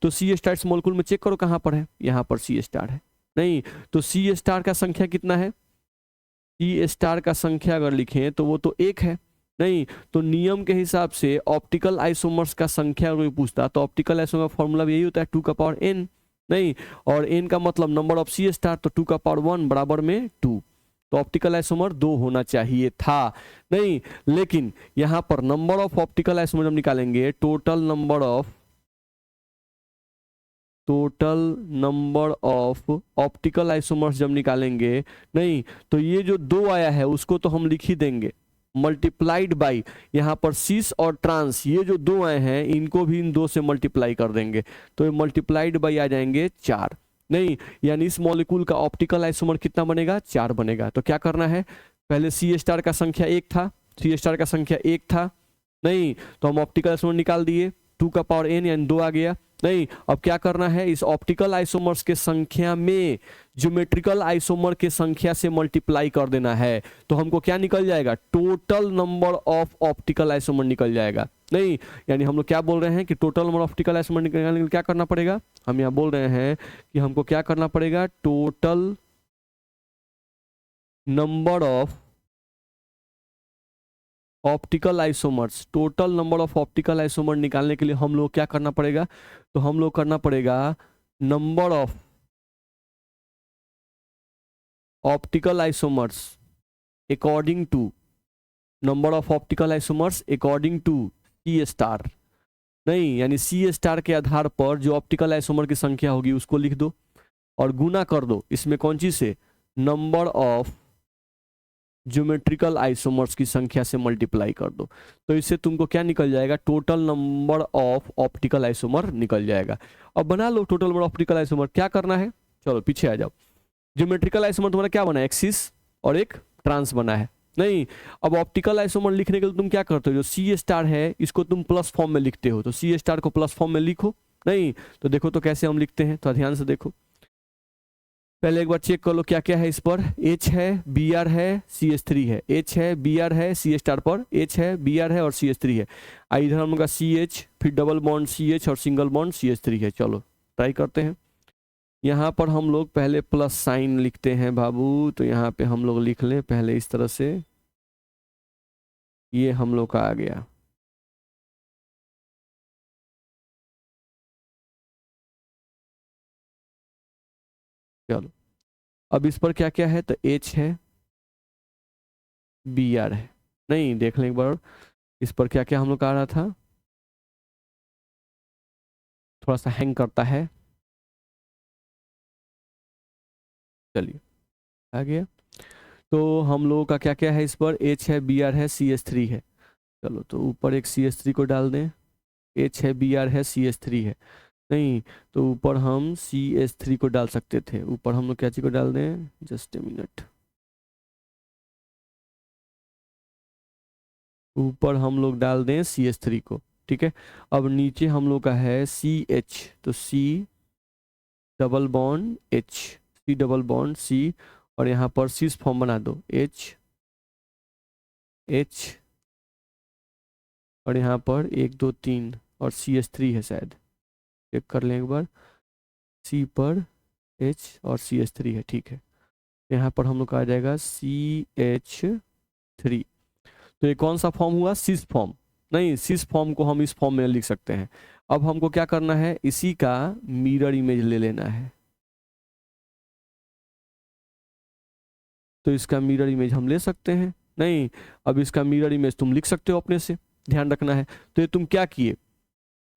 तो C* इस मॉलिक्यूल में चेक करो कहाँ पर है, यहाँ पर C* है। नहीं तो C* का संख्या कितना है, C* का संख्या अगर लिखें तो वो तो 1 है। नहीं तो नियम के हिसाब से ऑप्टिकल आइसोमर्स का संख्या कोई पूछता तो ऑप्टिकल आइसोमर का फॉर्मूला भी यही होता है 2 का पावर n, नहीं और n का मतलब नंबर ऑफ C* तो 2 का पावर 1 बराबर में 2, तो ऑप्टिकल आइसोमर 2 होना चाहिए था। नहीं लेकिन यहाँ पर नंबर ऑफ ऑप्टिकल आइसोमर जब निकालेंगे total number of optical isomers जब निकालेंगे, नहीं तो ये जो 2 आया है उसको तो हम लिख ही देंगे मल्टीप्लाइड बाई यहाँ पर सिस और ट्रांस, ये जो 2 आए हैं इनको भी इन 2 से मल्टीप्लाई कर देंगे तो ये मल्टीप्लाइड बाई आ जाएंगे 4। नहीं यानी इस मॉलिक्यूल का ऑप्टिकल आइसोमर कितना बनेगा 4 बनेगा। तो क्या करना है पहले C* का संख्या 1 था, C* का संख्या 1 था, नहीं तो हम ऑप्टिकल आइसोमर निकाल दिए 2 का पावर n यानी 2 आ गया। नहीं अब क्या करना है इस ऑप्टिकल आइसोमर्स के संख्या में ज्योमेट्रिकल आइसोमर के संख्या से मल्टीप्लाई कर देना है, तो हमको क्या निकल जाएगा total number of optical isomer निकल जाएगा। नहीं यानी हम लोग क्या बोल रहे हैं कि टोटल नंबर ऑप्टिकल आइसोमर निकालने के लिए क्या करना पड़ेगा, हम यहाँ बोल रहे हैं कि हमको क्या करना पड़ेगा total number of optical isomers, total number of optical isomer निकालने के लिए हम लोग क्या करना पड़ेगा, तो हम लोग करना पड़ेगा number of optical isomers according to number of optical isomers according to C*। नहीं यानी C* के आधार पर जो ऑप्टिकल आइसोमर की संख्या होगी उसको लिख दो और गुना कर दो इसमें कौन चीज से नंबर ऑफ ज्योमेट्रिकल आइसोमर्स की संख्या से मल्टीप्लाई कर दो, तो इससे तुमको क्या निकल जाएगा total number of optical isomer निकल जाएगा। अब बना लो टोटल नंबर ऑप्टिकल आइसोमर, क्या करना है चलो पीछे आ जाओ। ज्योमेट्रिकल आइसोमर तुम्हारा क्या बना है एक सिस और एक ट्रांस बना है, नहीं, अब ऑप्टिकल आइसोमर लिखने के लिए तुम क्या करते हो, जो सी स्टार है इसको तुम प्लस फॉर्म में लिखते हो, तो सी स्टार को प्लस फॉर्म में लिखो। नहीं तो देखो तो कैसे हम लिखते हैं, तो ध्यान से देखो, पहले एक बार चेक कर लो क्या क्या है इस पर। H है, Br है, CH3 है, H है, Br है, C स्टार पर H है, Br है और CH3 है। इधर हम लोग का CH, फिर डबल बॉन्ड CH और सिंगल बॉन्ड CH3 है। चलो ट्राई करते हैं। यहाँ पर हम लोग पहले प्लस साइन लिखते हैं बाबू, तो यहाँ पे हम लोग लिख लें पहले इस तरह से, ये हम लोग का आ गया। चलो अब इस पर क्या क्या है, तो H है, Br है। नहीं देख लें एक बार इस पर क्या क्या हम लोग का आ रहा था, थोड़ा सा हैंग करता है। चलिए आ गया। तो हम लोगों का क्या क्या है इस पर, H है, Br है, CH3 है। चलो तो ऊपर एक CH3 को डाल दें, H है, Br है, CH3 है। नहीं तो ऊपर हम CH3 को डाल सकते थे, ऊपर हम लोग क्या चीज को डाल दें, जस्ट ए मिनट, ऊपर हम लोग डाल दें CH3 को। ठीक है, अब नीचे हम लोग का है CH, तो C double bond H, C double bond C, और यहाँ पर सिस फॉर्म बना दो, H H, और यहाँ पर 1 2 3 और CH3 है शायद, चेक कर लें एक बार, C पर H और CH3 है। ठीक है, यहाँ पर हम लोग का आ जाएगा CH3। तो ये कौन सा फॉर्म हुआ, सिस फॉर्म। नहीं, सिस फॉर्म को हम इस फॉर्म में लिख सकते हैं। अब हमको क्या करना है, इसी का मिरर इमेज ले लेना है। तो इसका मिरर इमेज हम ले सकते हैं। नहीं, अब इसका मिरर इमेज तुम लिख सकते हो अपने से, ध्यान रखना है। तो ये तुम क्या किए,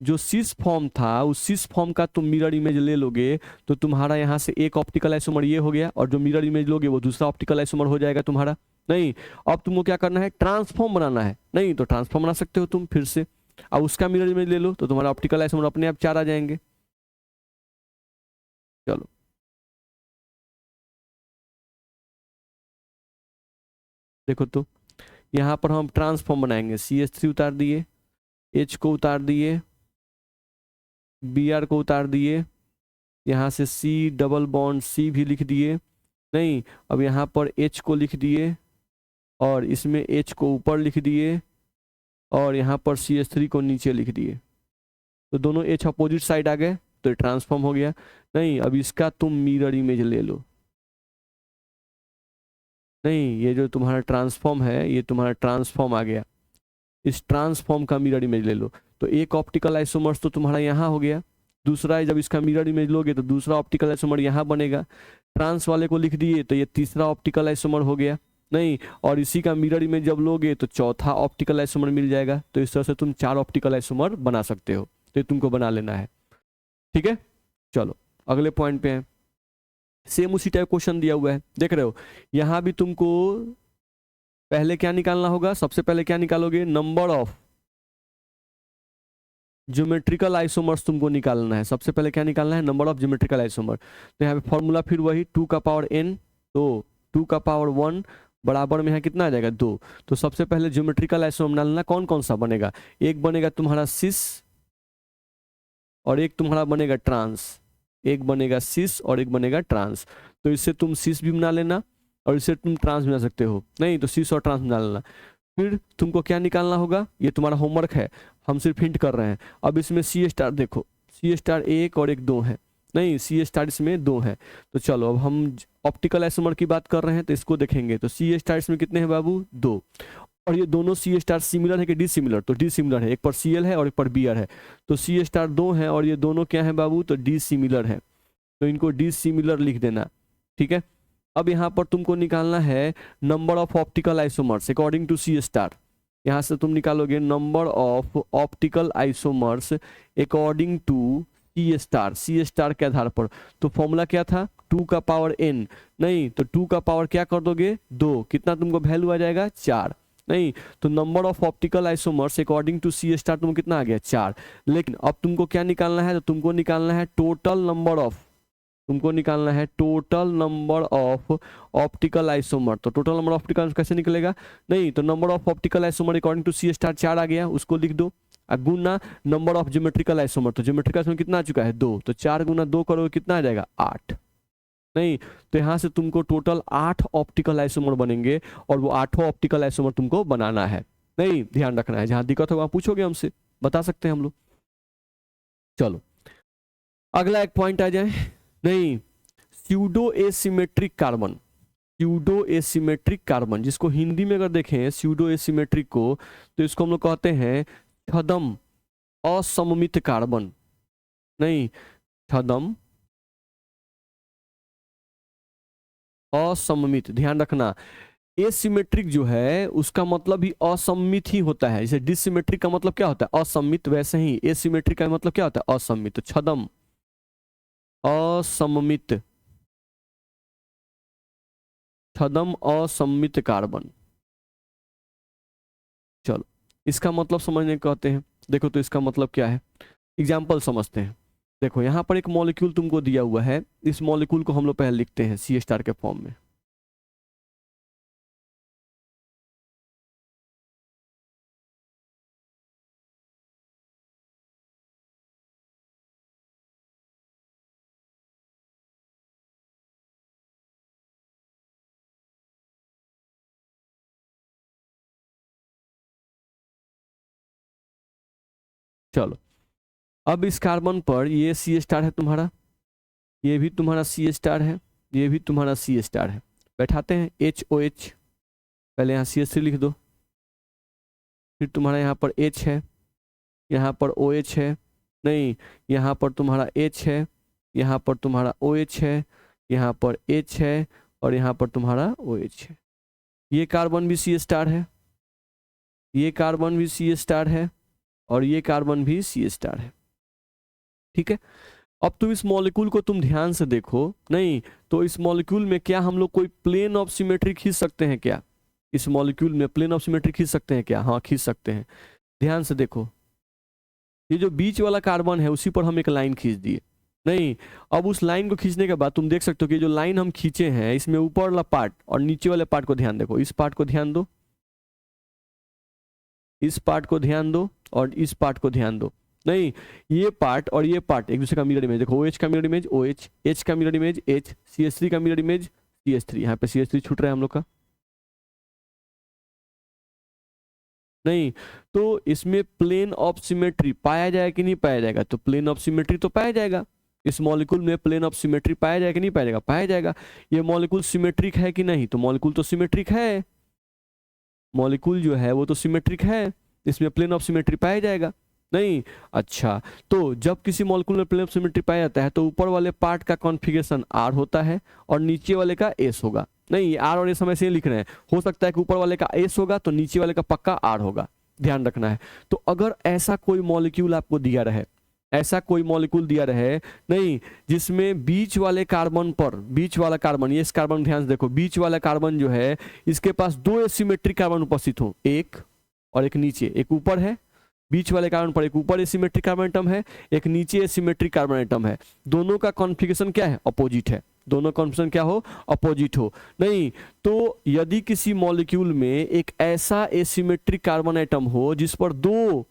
जो सिस फॉर्म था उस सिस फॉर्म का तुम मिरर इमेज ले लोगे, तो तुम्हारा यहाँ से एक ऑप्टिकल आइसोमर ये हो गया, और जो मिरर इमेज लोगे वो दूसरा ऑप्टिकल आइसोमर हो जाएगा तुम्हारा। नहीं, अब तुमको क्या करना है, ट्रांसफॉर्म बनाना है। नहीं तो ट्रांसफॉर्म बना सकते हो तुम फिर से, अब उसका मिरर इमेज ले लो, तो तुम्हारा ऑप्टिकल आइसोमर अपने आप 4 आ जाएंगे। चलो देखो तो, यहाँ पर हम ट्रांसफॉर्म बनाएंगे, CH3 उतार दिए, H को उतार दिए, Br को उतार दिए, यहाँ से C डबल बॉन्ड C भी लिख दिए। नहीं, अब यहाँ पर H को लिख दिए, और इसमें H को ऊपर लिख दिए, और यहाँ पर CH3 को नीचे लिख दिए। तो दोनों H अपोजिट साइड आ गए, तो ट्रांसफॉर्म हो गया। नहीं, अब इसका तुम मिरर इमेज ले लो। नहीं, ये जो तुम्हारा ट्रांसफॉर्म है, ये तुम्हारा ट्रांसफॉर्म आ गया, इस ट्रांसफॉर्म का मिरर इमेज ले लो। तो एक ऑप्टिकल आइसोमर्स तो तुम्हारा यहाँ हो गया, दूसरा है जब इसका मिरर इमेज लोगे तो दूसरा ऑप्टिकल आइसोमर यहाँ बनेगा, ट्रांस वाले को लिख दिए तो ये तीसरा ऑप्टिकल आइसोमर हो गया। नहीं, और इसी का मिरर इमेज जब लोगे तो चौथा ऑप्टिकल आइसोमर मिल जाएगा। तो इस तरह से तुम 4 ऑप्टिकल आइसोमर बना सकते हो, तो ये तुमको बना लेना है। ठीक है, चलो अगले पॉइंट पे है। सेम उसी टाइप क्वेश्चन दिया हुआ है, देख रहे हो, यहाँ भी तुमको पहले क्या निकालना होगा, सबसे पहले क्या निकालोगे, नंबर ऑफ ज्योमेट्रिकल आइसोमर्स तुमको निकालना है। सबसे पहले क्या निकालना है, नंबर ऑफ ज्योमेट्रिकल आइसोमर। तो यहाँ पे फॉर्मूला फिर वही 2 का पावर n, तो 2 का पावर 1 बराबर में है कितना आ जाएगा, 2। तो सबसे पहले ज्योमेट्रिकल आइसोमर निकालना, कौन कौन सा बनेगा, एक बनेगा तुम्हारा सिस और एक तुम्हारा बनेगा ट्रांस, एक बनेगा सिस और एक बनेगा ट्रांस। तो इससे तुम सिस भी बना लेना और इससे तुम ट्रांस बना सकते हो। नहीं तो सिस और ट्रांस बना लेना। फिर तुमको क्या निकालना होगा, ये तुम्हारा होमवर्क है, हम सिर्फ हिंट कर रहे हैं। अब इसमें सी स्टार देखो, सी स्टार 1 और 1 2 है। नहीं, सी स्टार इसमें 2 है। तो चलो अब हम ऑप्टिकल आइसोमर की बात कर रहे हैं तो इसको देखेंगे। तो सी स्टार इसमें कितने हैं बाबू, 2। और ये दोनों सी स्टार सिमिलर है कि डिसिमिलर, तो डिसिमिलर है, एक पर Cl है और एक पर Br है। तो सी स्टार 2 है और ये दोनों क्या है बाबू, तो डिसिमिलर है, तो इनको डिसिमिलर लिख देना। ठीक है, अब यहाँ पर तुमको निकालना है number of optical isomers according to C star. यहाँ से तुम निकालोगे number of optical isomers according to C star, C star के आधार पर। तो फॉर्मूला क्या था, 2 का पावर n। नहीं तो 2 का पावर क्या कर दोगे, 2, कितना तुमको वैल्यू आ जाएगा, 4। नहीं तो number of optical isomers according to C star तुमको कितना आ गया, 4। लेकिन अब तुमको क्या निकालना है, तो तुमको निकालना है टोटल नंबर ऑफ तुमको निकालना है total number of optical isomer. तो टोटल नंबर ऑफ ऑप्टिकल कैसे निकलेगा, नहीं तो number of optical isomer according to C star 4 आ गया, उसको लिख दो। गुना नंबर ऑफ ज्योमेट्रिकल आइसोमर, तो ज्योमेट्रिकल आइसोमर कितना आ चुका है 2, तो 4 गुना 2 करोगे कितना आ जाएगा 8। नहीं तो यहाँ से तुमको टोटल 8 ऑप्टिकल आइसोमर बनेंगे और वो 8 ऑप्टिकल आइसोमर तुमको बनाना है। नहीं ध्यान रखना है, जहां दिक्कत हो वहां पूछोगे हमसे, बता सकते हैं हम लोग। चलो अगला एक पॉइंट आ जाए। नहीं pseudo asymmetric carbon, pseudo asymmetric carbon जिसको हिंदी में अगर देखें स्यूडो एसिमेट्रिक को, तो इसको हम लोग कहते हैं छदम असममित कार्बन। नहीं छदम असममित, ध्यान रखना एसिमेट्रिक जो है उसका मतलब ही असममित ही होता है। जैसे डिसिमेट्रिक का मतलब क्या होता है असममित, वैसे ही एसिमेट्रिक का मतलब क्या होता है असममित। तो छदम असममित, छदम असममित कार्बन। चलो इसका मतलब समझने को कहते हैं। देखो तो इसका मतलब क्या है, एग्जाम्पल समझते हैं। देखो यहाँ पर एक मॉलिक्यूल तुमको दिया हुआ है, इस मॉलिक्यूल को हम लोग पहले लिखते हैं सी स्टार के फॉर्म में। चलो अब इस कार्बन पर ये सी स्टार है तुम्हारा, ये भी तुम्हारा सी स्टार है, ये भी तुम्हारा सी स्टार है। बैठाते हैं एच ओ एच, पहले यहाँ सी एस थ्री लिख दो, फिर तुम्हारा यहाँ पर एच है, यहाँ पर ओ एच है, नहीं यहाँ पर तुम्हारा एच है, यहाँ पर तुम्हारा ओ एच है, यहाँ पर एच है और यहाँ पर तुम्हारा ओ एच है। ये कार्बन भी सी स्टार है, ये कार्बन भी सी स्टार है और ये कार्बन भी सी स्टार है। ठीक है, अब तुम इस मॉलिक्यूल को तुम ध्यान से देखो। नहीं तो इस मॉलिक्यूल में क्या हम लोग कोई प्लेन ऑफ सिमेट्री खींच सकते हैं क्या, इस मॉलिक्यूल में प्लेन ऑफ सिमेट्री खींच सकते हैं क्या, हाँ खींच सकते हैं। ध्यान से देखो ये जो बीच वाला कार्बन है उसी पर हम एक लाइन खींच दिए। नहीं अब उस लाइन को खींचने के बाद तुम देख सकते हो कि जो लाइन हम खींचे हैं इसमें ऊपर वाला पार्ट और नीचे वाले पार्ट को ध्यान देखो, इस पार्ट को ध्यान दो, इस पार्ट को ध्यान दो और इस पार्ट को ध्यान दो। नहीं ये पार्ट और ये पार्ट एक दूसरे का मिरर इमेज, देखो OH का मिरर इमेज OH, H का मिरर इमेज H, CH3 का मिरर इमेज CH3, यहाँ पे CH3 छूट रहा है हम लोग का। नहीं तो इसमें प्लेन ऑफ सिमेट्री पाया जाएगा कि नहीं पाया जाएगा, तो प्लेन ऑफ सिमेट्री तो पाया जाएगा। इस मॉलिक्यूल में प्लेन ऑफ सिमेट्री पाया जाएगा कि नहीं पाया जाएगा, पाया जाएगा। ये मॉलिक्यूल सिमेट्रिक है कि नहीं, तो मॉलिक्यूल तो सिमेट्रिक है, मॉलिक्यूल जो है वो तो सिमेट्रिक है, इसमें प्लेन ऑफ सिमेट्री पाया जाएगा। नहीं अच्छा, तो जब किसी मॉलिक्यूल में प्लेन ऑफ सिमेट्री पाया जाता है तो ऊपर वाले पार्ट का कॉन्फ़िगरेशन R होता है और नीचे वाले का S होगा। नहीं R और S हम ऐसे ही लिख रहे हैं, हो सकता है कि ऊपर वाले का S होगा तो नीचे वाले का पक्का R होगा, ध्यान रखना है। तो अगर ऐसा कोई मॉलिक्यूल आपको दिया रहे, ऐसा कोई मॉलिक्यूल दिया रहे नहीं जिसमें बीच वाले कार्बन पर, बीच वाला कार्बन, ये इस कार्बन ध्यान से देखो, बीच वाला कार्बन जो है इसके पास 2 एसिमेट्रिक कार्बन उपस्थित हो, एक और एक नीचे, एक ऊपर है बीच वाले कार्बन पर, एक ऊपर एसिमेट्रिक कार्बन एटम है, एक नीचे एसिमेट्रिक कार्बन एटम है, दोनों का कॉन्फ़िगरेशन क्या है अपोजिट है, दोनों कॉन्फ़िगरेशन क्या हो अपोजिट हो। नहीं तो यदि किसी मॉलिक्यूल में एक ऐसा एसिमेट्रिक कार्बन एटम हो जिस पर 2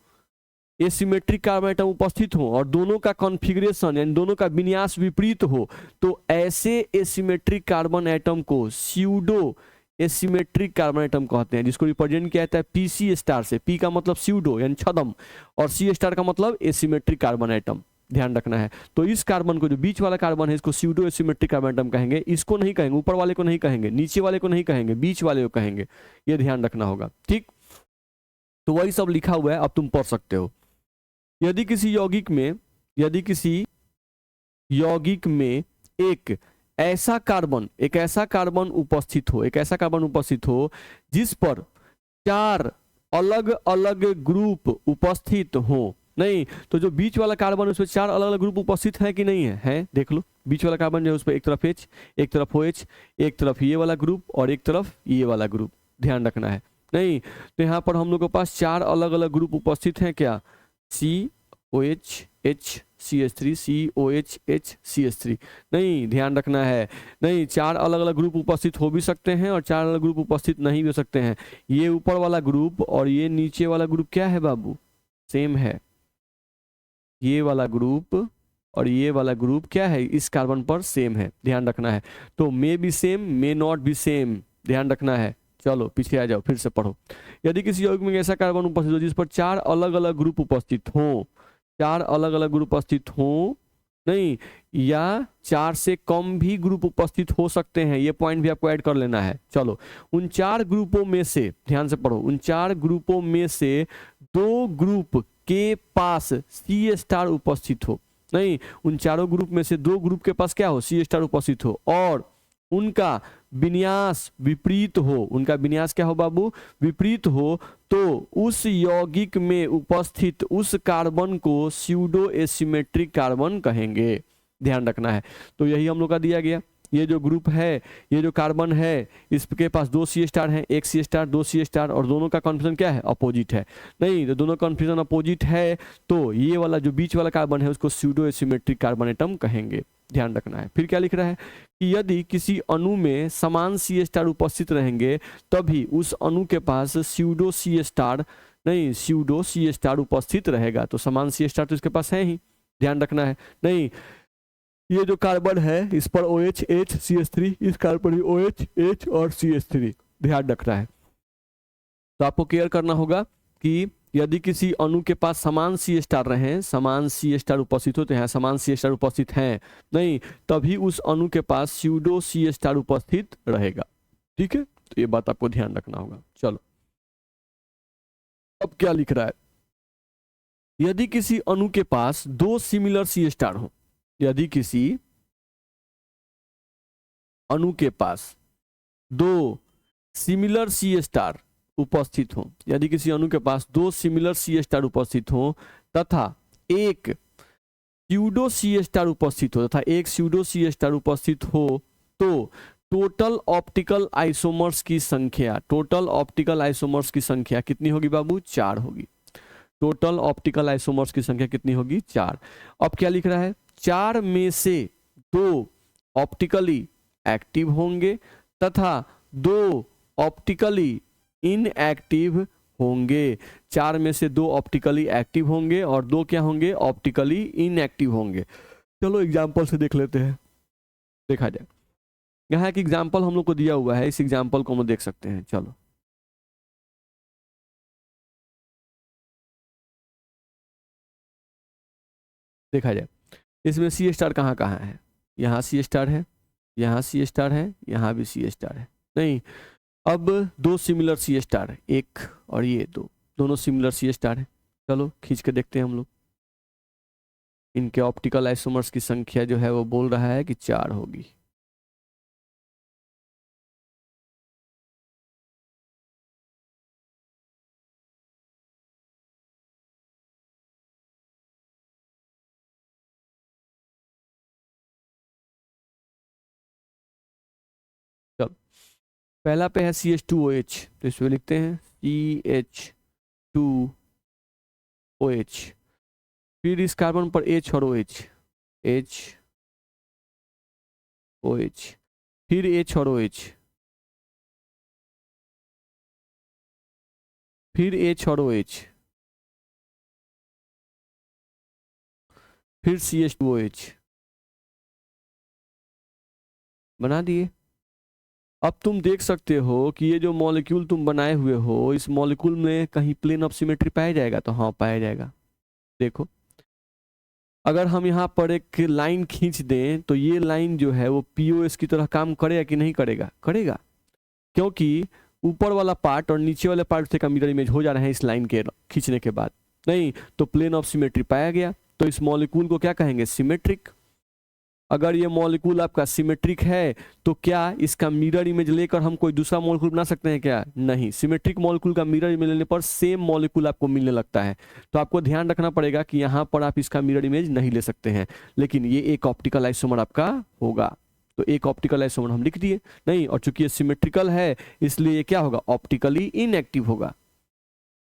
एसिमेट्रिक कार्बन एटम उपस्थित हो और दोनों का कॉन्फ़िगरेशन यानी दोनों का विन्यास विपरीत हो, तो ऐसे एसिमेट्रिक कार्बन एटम को स्यूडो एसिमेट्रिक कार्बन एटम कहते हैं, जिसको रिप्रेजेंट किया जाता है PC स्टार से। P का मतलब स्यूडो यानी छदम और C स्टार का मतलब एसिमेट्रिक कार्बन एटम, ध्यान रखना है। तो इस कार्बन को, जो बीच वाला कार्बन है, इसको स्यूडो एसिमेट्रिक कार्बन एटम कहेंगे। इसको नहीं कहेंगे, ऊपर वाले को नहीं कहेंगे, नीचे वाले को नहीं कहेंगे, बीच वाले को कहेंगे, ये ध्यान रखना होगा। ठीक, तो वही सब लिखा हुआ है, अब तुम पढ़ सकते हो। यदि किसी यौगिक में, यदि किसी यौगिक में एक ऐसा कार्बन उपस्थित हो, एक ऐसा कार्बन उपस्थित हो जिस पर 4 अलग अलग ग्रुप उपस्थित हो। नहीं तो जो बीच वाला कार्बन उसमें 4 अलग अलग ग्रुप उपस्थित है कि नहीं है, है देख लो। बीच वाला कार्बन जो है उस पर एक तरफ H, एक तरफ OH, एक तरफ ये वाला ग्रुप और एक तरफ ये वाला ग्रुप, ध्यान रखना है। नहीं तो यहाँ पर हम लोग के पास 4 अलग अलग ग्रुप उपस्थित हैं, क्या C OH H CH3 COH H CH3। नहीं, ध्यान रखना है, नहीं, 4 अलग अलग ग्रुप उपस्थित हो भी सकते हैं और 4 अलग ग्रुप उपस्थित नहीं हो सकते हैं। ये ऊपर वाला ग्रुप और ये नीचे वाला ग्रुप क्या है बाबू, सेम है। ये वाला ग्रुप और ये वाला ग्रुप क्या है, इस कार्बन पर सेम है, ध्यान रखना है। तो may be same, may not be same, ध्यान रखना है। चलो पीछे आ जाओ, फिर से पढ़ो। यदि किसी यौगिक में ऐसा कार्बन उपस्थित हो जिस पर 4 अलग अलग ग्रुप उपस्थित हो, 4 अलग अलग ग्रुप उपस्थित हो, नहीं, या 4 से कम भी ग्रुप उपस्थित हो सकते हैं, ये पॉइंट भी आपको ऐड कर लेना है। चलो, उन 4 ग्रुपों में से, ध्यान से पढ़ो, उन 4 ग्रुपों में से 2 ग्रुप के पास C* उपस्थित हो, नहीं, उन चारों ग्रुप में से 2 ग्रुप के पास क्या हो, C* उपस्थित हो, और उनका विन्यास विपरीत हो, उनका विन्यास क्या हो बाबू, विपरीत हो, तो उस यौगिक में उपस्थित उस कार्बन को स्यूडो एसिमेट्रिक कार्बन कहेंगे, ध्यान रखना है। तो यही हम लोग का दिया गया, ये जो ग्रुप है, ये जो कार्बन है, इसके पास 2 C* हैं, 1 C*, 2 C*, और दोनों का कॉन्फिगरेशन क्या है, अपोजिट है। नहीं, तो दोनों कॉन्फिगरेशन अपोजिट है, तो ये वाला जो बीच वाला कार्बन है उसको स्यूडो एसिमेट्रिक कार्बन एटम कहेंगे, ध्यान रखना है। फिर क्या लिख रहा है कि यदि किसी अणु में समान C* उपस्थित रहेंगे तभी उस अणु के पास स्यूडो C*, नहीं, स्यूडो C* उपस्थित रहेगा। तो समान C* तो इसके पास है ही, ध्यान रखना है। नहीं, ये जो कार्बन है इस पर OH H CH3, इस कार्बन पर OH H और CH3, ध्यान रखना है। तो आपको केयर करना होगा कि यदि किसी अणु के पास समान C* रहे, समान C* उपस्थित होते हैं, समान C* उपस्थित हैं, नहीं, तभी उस अणु के पास स्यूडो C* उपस्थित रहेगा, ठीक है। तो ये बात आपको ध्यान रखना होगा। चलो, अब क्या लिख रहा है, यदि किसी अणु के पास 2 सिमिलर C* हो, यदि किसी अणु के पास 2 सिमिलर C* उपस्थित हो, यदि किसी अणु के पास 2 सिमिलर C* उपस्थित हो तथा एक स्यूडो C* उपस्थित हो, तथा एक स्यूडो C* उपस्थित हो, तो टोटल ऑप्टिकल आइसोमर्स की संख्या, टोटल ऑप्टिकल आइसोमर्स की संख्या कितनी होगी बाबू, 4 होगी। टोटल ऑप्टिकल आइसोमर्स की संख्या कितनी होगी, 4। अब क्या लिख रहा है, 4 में से 2 ऑप्टिकली एक्टिव होंगे तथा 2 ऑप्टिकली इनएक्टिव होंगे। 4 में से 2 ऑप्टिकली एक्टिव होंगे और 2 क्या होंगे, ऑप्टिकली इनएक्टिव होंगे। चलो एग्जांपल से देख लेते हैं, देखा जाए। यहाँ एक एग्जांपल हम लोग को दिया हुआ है, इस एग्जांपल को हम देख सकते हैं। चलो, देखा जाए, इसमें C* कहाँ कहाँ है, यहाँ C* है, यहाँ C* है, यहाँ भी C* है, नहीं, अब 2 सिमिलर C*, एक और ये 2, दोनों सिमिलर C* है। चलो खींच के देखते हैं हम लोग, इनके ऑप्टिकल आइसोमर्स की संख्या जो है वो बोल रहा है कि 4 होगी। चलो, पहला पे है CH2OH, तो इसमें लिखते हैं CH2OH। फिर इस कार्बन पर H और OH, HOH, फिर H और OH, फिर H और OH, फिर CH2OH, बना दिए। अब तुम देख सकते हो कि ये जो मॉलिक्यूल तुम बनाए हुए हो, इस मॉलिक्यूल में कहीं प्लेन ऑफ सिमेट्री पाया जाएगा, तो हाँ पाया जाएगा। देखो, अगर हम यहाँ पर एक लाइन खींच दें तो ये लाइन जो है वो POS की तरह काम करेगा कि नहीं करेगा, करेगा, क्योंकि ऊपर वाला पार्ट और नीचे वाले पार्ट से का मिरर इमेज हो जा रहे हैं इस लाइन के खींचने के बाद, नहीं, तो प्लेन ऑफ सिमेट्री पाया गया। तो इस मॉलिक्यूल को क्या कहेंगे, सिमेट्रिक। अगर ये मॉलिक्यूल आपका सिमेट्रिक है तो क्या इसका मिरर इमेज लेकर हम कोई दूसरा मॉलिक्यूल बना सकते हैं क्या, नहीं। सिमेट्रिक मॉलिक्यूल का मिरर इमेज लेने पर सेम मॉलिक्यूल आपको मिलने लगता है। तो आपको ध्यान रखना पड़ेगा कि यहाँ पर आप इसका मिरर इमेज नहीं ले सकते हैं, लेकिन ये एक ऑप्टिकल आइसोमर आपका होगा। तो एक ऑप्टिकल आइसोमर हम लिख दिए, नहीं, और चूंकि ये सिमेट्रिकल है इसलिए ये क्या होगा, ऑप्टिकली इनएक्टिव होगा।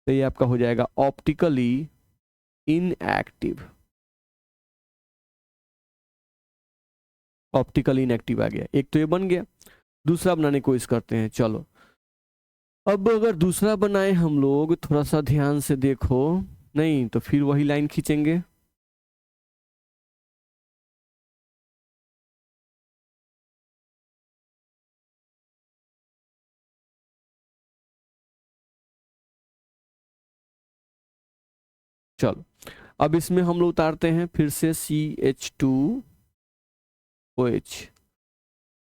तो ये आपका हो जाएगा ऑप्टिकली इनएक्टिव, ऑप्टिकली इनएक्टिव आ गया। एक तो ये बन गया, दूसरा बनाने की कोशिश करते हैं। चलो अब अगर दूसरा बनाए हम लोग, थोड़ा सा ध्यान से देखो, नहीं तो फिर वही लाइन खींचेंगे। चलो अब इसमें हम लोग उतारते हैं फिर से CH2OH,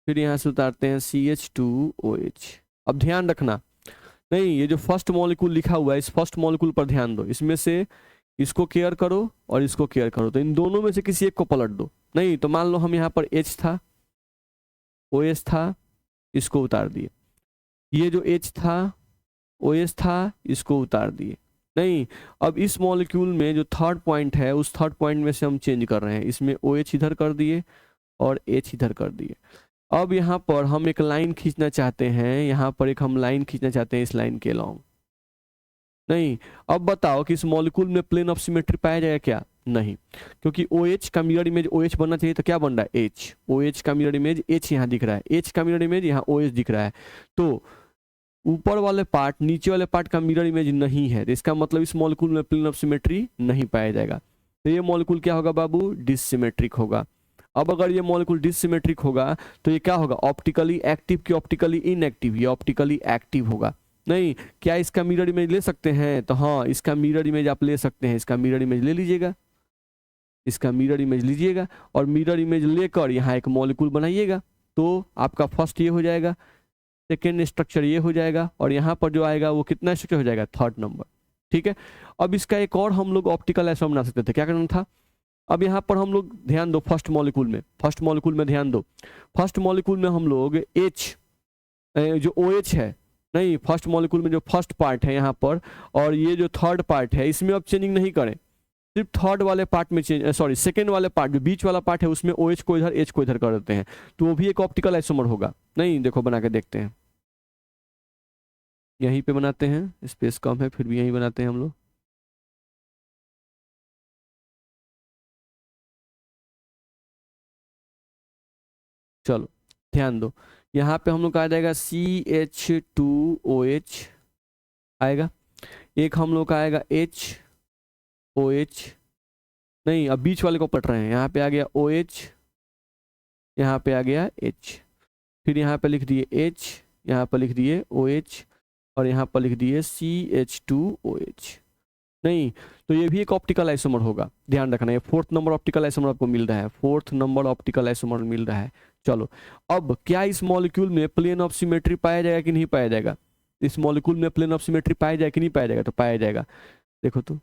फिर यहाँ से उतारते हैं CH2OH। अब ध्यान रखना, नहीं ये जो फर्स्ट मॉलिक्यूल लिखा हुआ है, इस फर्स्ट मॉलिक्यूल पर ध्यान दो। इसमें से इसको केयर करो और इसको केयर करो, तो इन दोनों में से किसी एक को पलट दो। नहीं तो मान लो हम यहाँ पर H था, OH था, इसको उतार दिए। ये जो H था, OH था, इसको उतार दिए। नहीं, अब इस मॉलिक्यूल में जो थर्ड पॉइंट है, उस थर्ड पॉइंट में से हम चेंज कर रहे हैं। इसमें OH इधर कर दिए और H इधर कर दिए। अब यहाँ पर हम एक लाइन खींचना चाहते हैं, यहाँ पर एक हम लाइन खींचना चाहते हैं इस लाइन के अलॉन्ग। नहीं, अब बताओ कि इस मॉलिक्यूल में प्लेन ऑफ सिमेट्री पाया जाएगा क्या? नहीं, क्योंकि OH का मिरर इमेज OH बनना चाहिए, तो क्या बन रहा है? H। OH का मिरर इमेज H यहाँ दिख रहा है, H का मिरर इमेज यहाँ OH दिख रहा है। तो ऊपर वाले पार्ट नीचे वाले पार्ट का मिरर इमेज नहीं है, तो इसका मतलब इस मॉलिक्यूल में प्लेन ऑफ सिमेट्री नहीं पाया जाएगा। तो ये मॉलिक्यूल क्या होगा बाबू? डिससिमेट्रिक होगा। अब अगर ये मॉलिक्यूल डिससिमेट्रिक होगा तो ये क्या होगा? ऑप्टिकली एक्टिव की ऑप्टिकली इनएक्टिव? ये ऑप्टिकली एक्टिव होगा। नहीं, क्या इसका मिरर इमेज ले सकते हैं? तो हाँ, इसका मिरर इमेज आप ले सकते हैं। इसका मिरर इमेज ले लीजिएगा, इसका मिरर इमेज लीजिएगा और मिरर इमेज लेकर यहाँ एक मॉलिक्यूल बनाइएगा। तो आपका फर्स्ट ये हो जाएगा, सेकेंड स्ट्रक्चर ये हो जाएगा, और यहाँ पर जो आएगा वो कितना स्ट्रक्चर हो जाएगा? Third number. ठीक है, अब इसका एक और हम लोग ऑप्टिकल आइसोमर बना सकते थे। क्या करना था? अब यहाँ पर हम लोग ध्यान दो, फर्स्ट मॉलिक्यूल में ध्यान दो। फर्स्ट मॉलिक्यूल में हम लोग H जो OH है, नहीं फर्स्ट मॉलिक्यूल में जो फर्स्ट पार्ट है यहाँ पर, और ये जो थर्ड पार्ट है, इसमें अब चेंजिंग नहीं करें, सिर्फ थर्ड वाले पार्ट में चेंज, सॉरी सेकेंड वाले पार्ट, जो बीच वाला पार्ट है उसमें OH को इधर H को इधर कर देते हैं, तो वो भी एक ऑप्टिकल आइसोमर होगा। नहीं देखो बना के देखते हैं, यहीं पे बनाते हैं, स्पेस कम है फिर भी यहीं बनाते हैं हम लोग। चलो ध्यान दो, यहाँ पे हम लोग का आ जाएगा CH2OH आएगा, एक हम लोग का आएगा HOH। नहीं, अब बीच वाले को पट रहे हैं, यहाँ पे आ गया OH, यहाँ पे आ गया H, फिर यहाँ पे लिख दिए H, यहाँ पर लिख दिए OH, और यहाँ पर लिख दिए CH2OH। नहीं, तो ये भी एक ऑप्टिकल आइसोमर होगा। ध्यान रखना, ये फोर्थ नंबर ऑप्टिकल आइसोमर आपको मिल रहा है, फोर्थ नंबर ऑप्टिकल आइसोमर मिल रहा है। चलो अब क्या इस मॉलिक्यूल में प्लेन ऑफ सिमेट्री पाया जाएगा कि नहीं पाया जाएगा? इस मॉलिक्यूल में प्लेन ऑफ सिमेट्री पाया जाएगा कि नहीं पाया जाएगा? तो पाया जाएगा। देखो तो,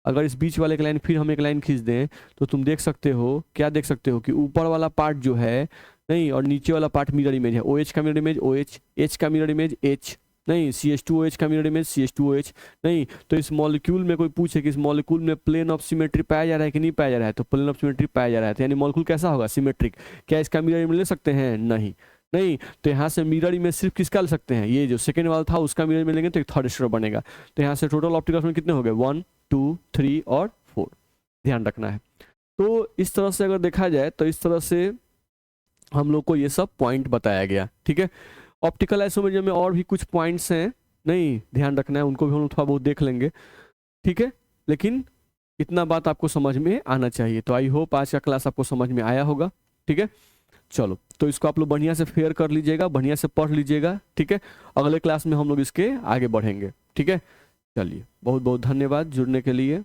अगर इस बीच वाले की लाइन फिर हम एक लाइन खींच दें, तो तुम देख सकते हो, क्या देख सकते हो कि ऊपर वाला पार्ट जो है, नहीं, और नीचे वाला पार्ट मिरर इमेज है। OH का मिरर इमेज OH, H का मिरर इमेज H, नहीं CH2OH का मिरर इमेज CH2OH। नहीं, तो इस मॉलिक्यूल में कोई पूछे कि इस मॉलिक्यूल में प्लेन ऑफ सिमेट्री पाया जा रहा है कि नहीं पाया जा रहा है, तो प्लेन ऑफ सिमेट्री पाया जा रहा है, तो यानी मॉलिक्यूल कैसा होगा? सिमेट्रिक। क्या इसका मिरर इमेज ले सकते हैं? नहीं। नहीं, तो यहाँ से मिरर इमेज सिर्फ किसका ले सकते हैं? ये जो सेकेंड वाला था उसका मिरर इमेज लेंगे तो एक थर्ड स्ट्रक्चर बनेगा। तो यहाँ से टोटल ऑप्टिकल कितने हो गए? 1 2 3 और 4, ध्यान रखना है। तो इस तरह से अगर देखा जाए तो इस तरह से हम लोग को ये सब पॉइंट बताया गया। ठीक है, ऑप्टिकल आइसोमेरिज्म में और भी कुछ पॉइंट्स हैं, नहीं ध्यान रखना है, उनको भी हम लोग थोड़ा बहुत देख लेंगे। ठीक है, लेकिन इतना बात आपको समझ में आना चाहिए। तो आई होप आज का क्लास आपको समझ में आया होगा। ठीक है, चलो तो इसको आप लोग बढ़िया से फेयर कर लीजिएगा, बढ़िया से पढ़ लीजिएगा। ठीक है, अगले क्लास में हम लोग इसके आगे बढ़ेंगे। ठीक है, चलिए बहुत बहुत धन्यवाद जुड़ने के लिए।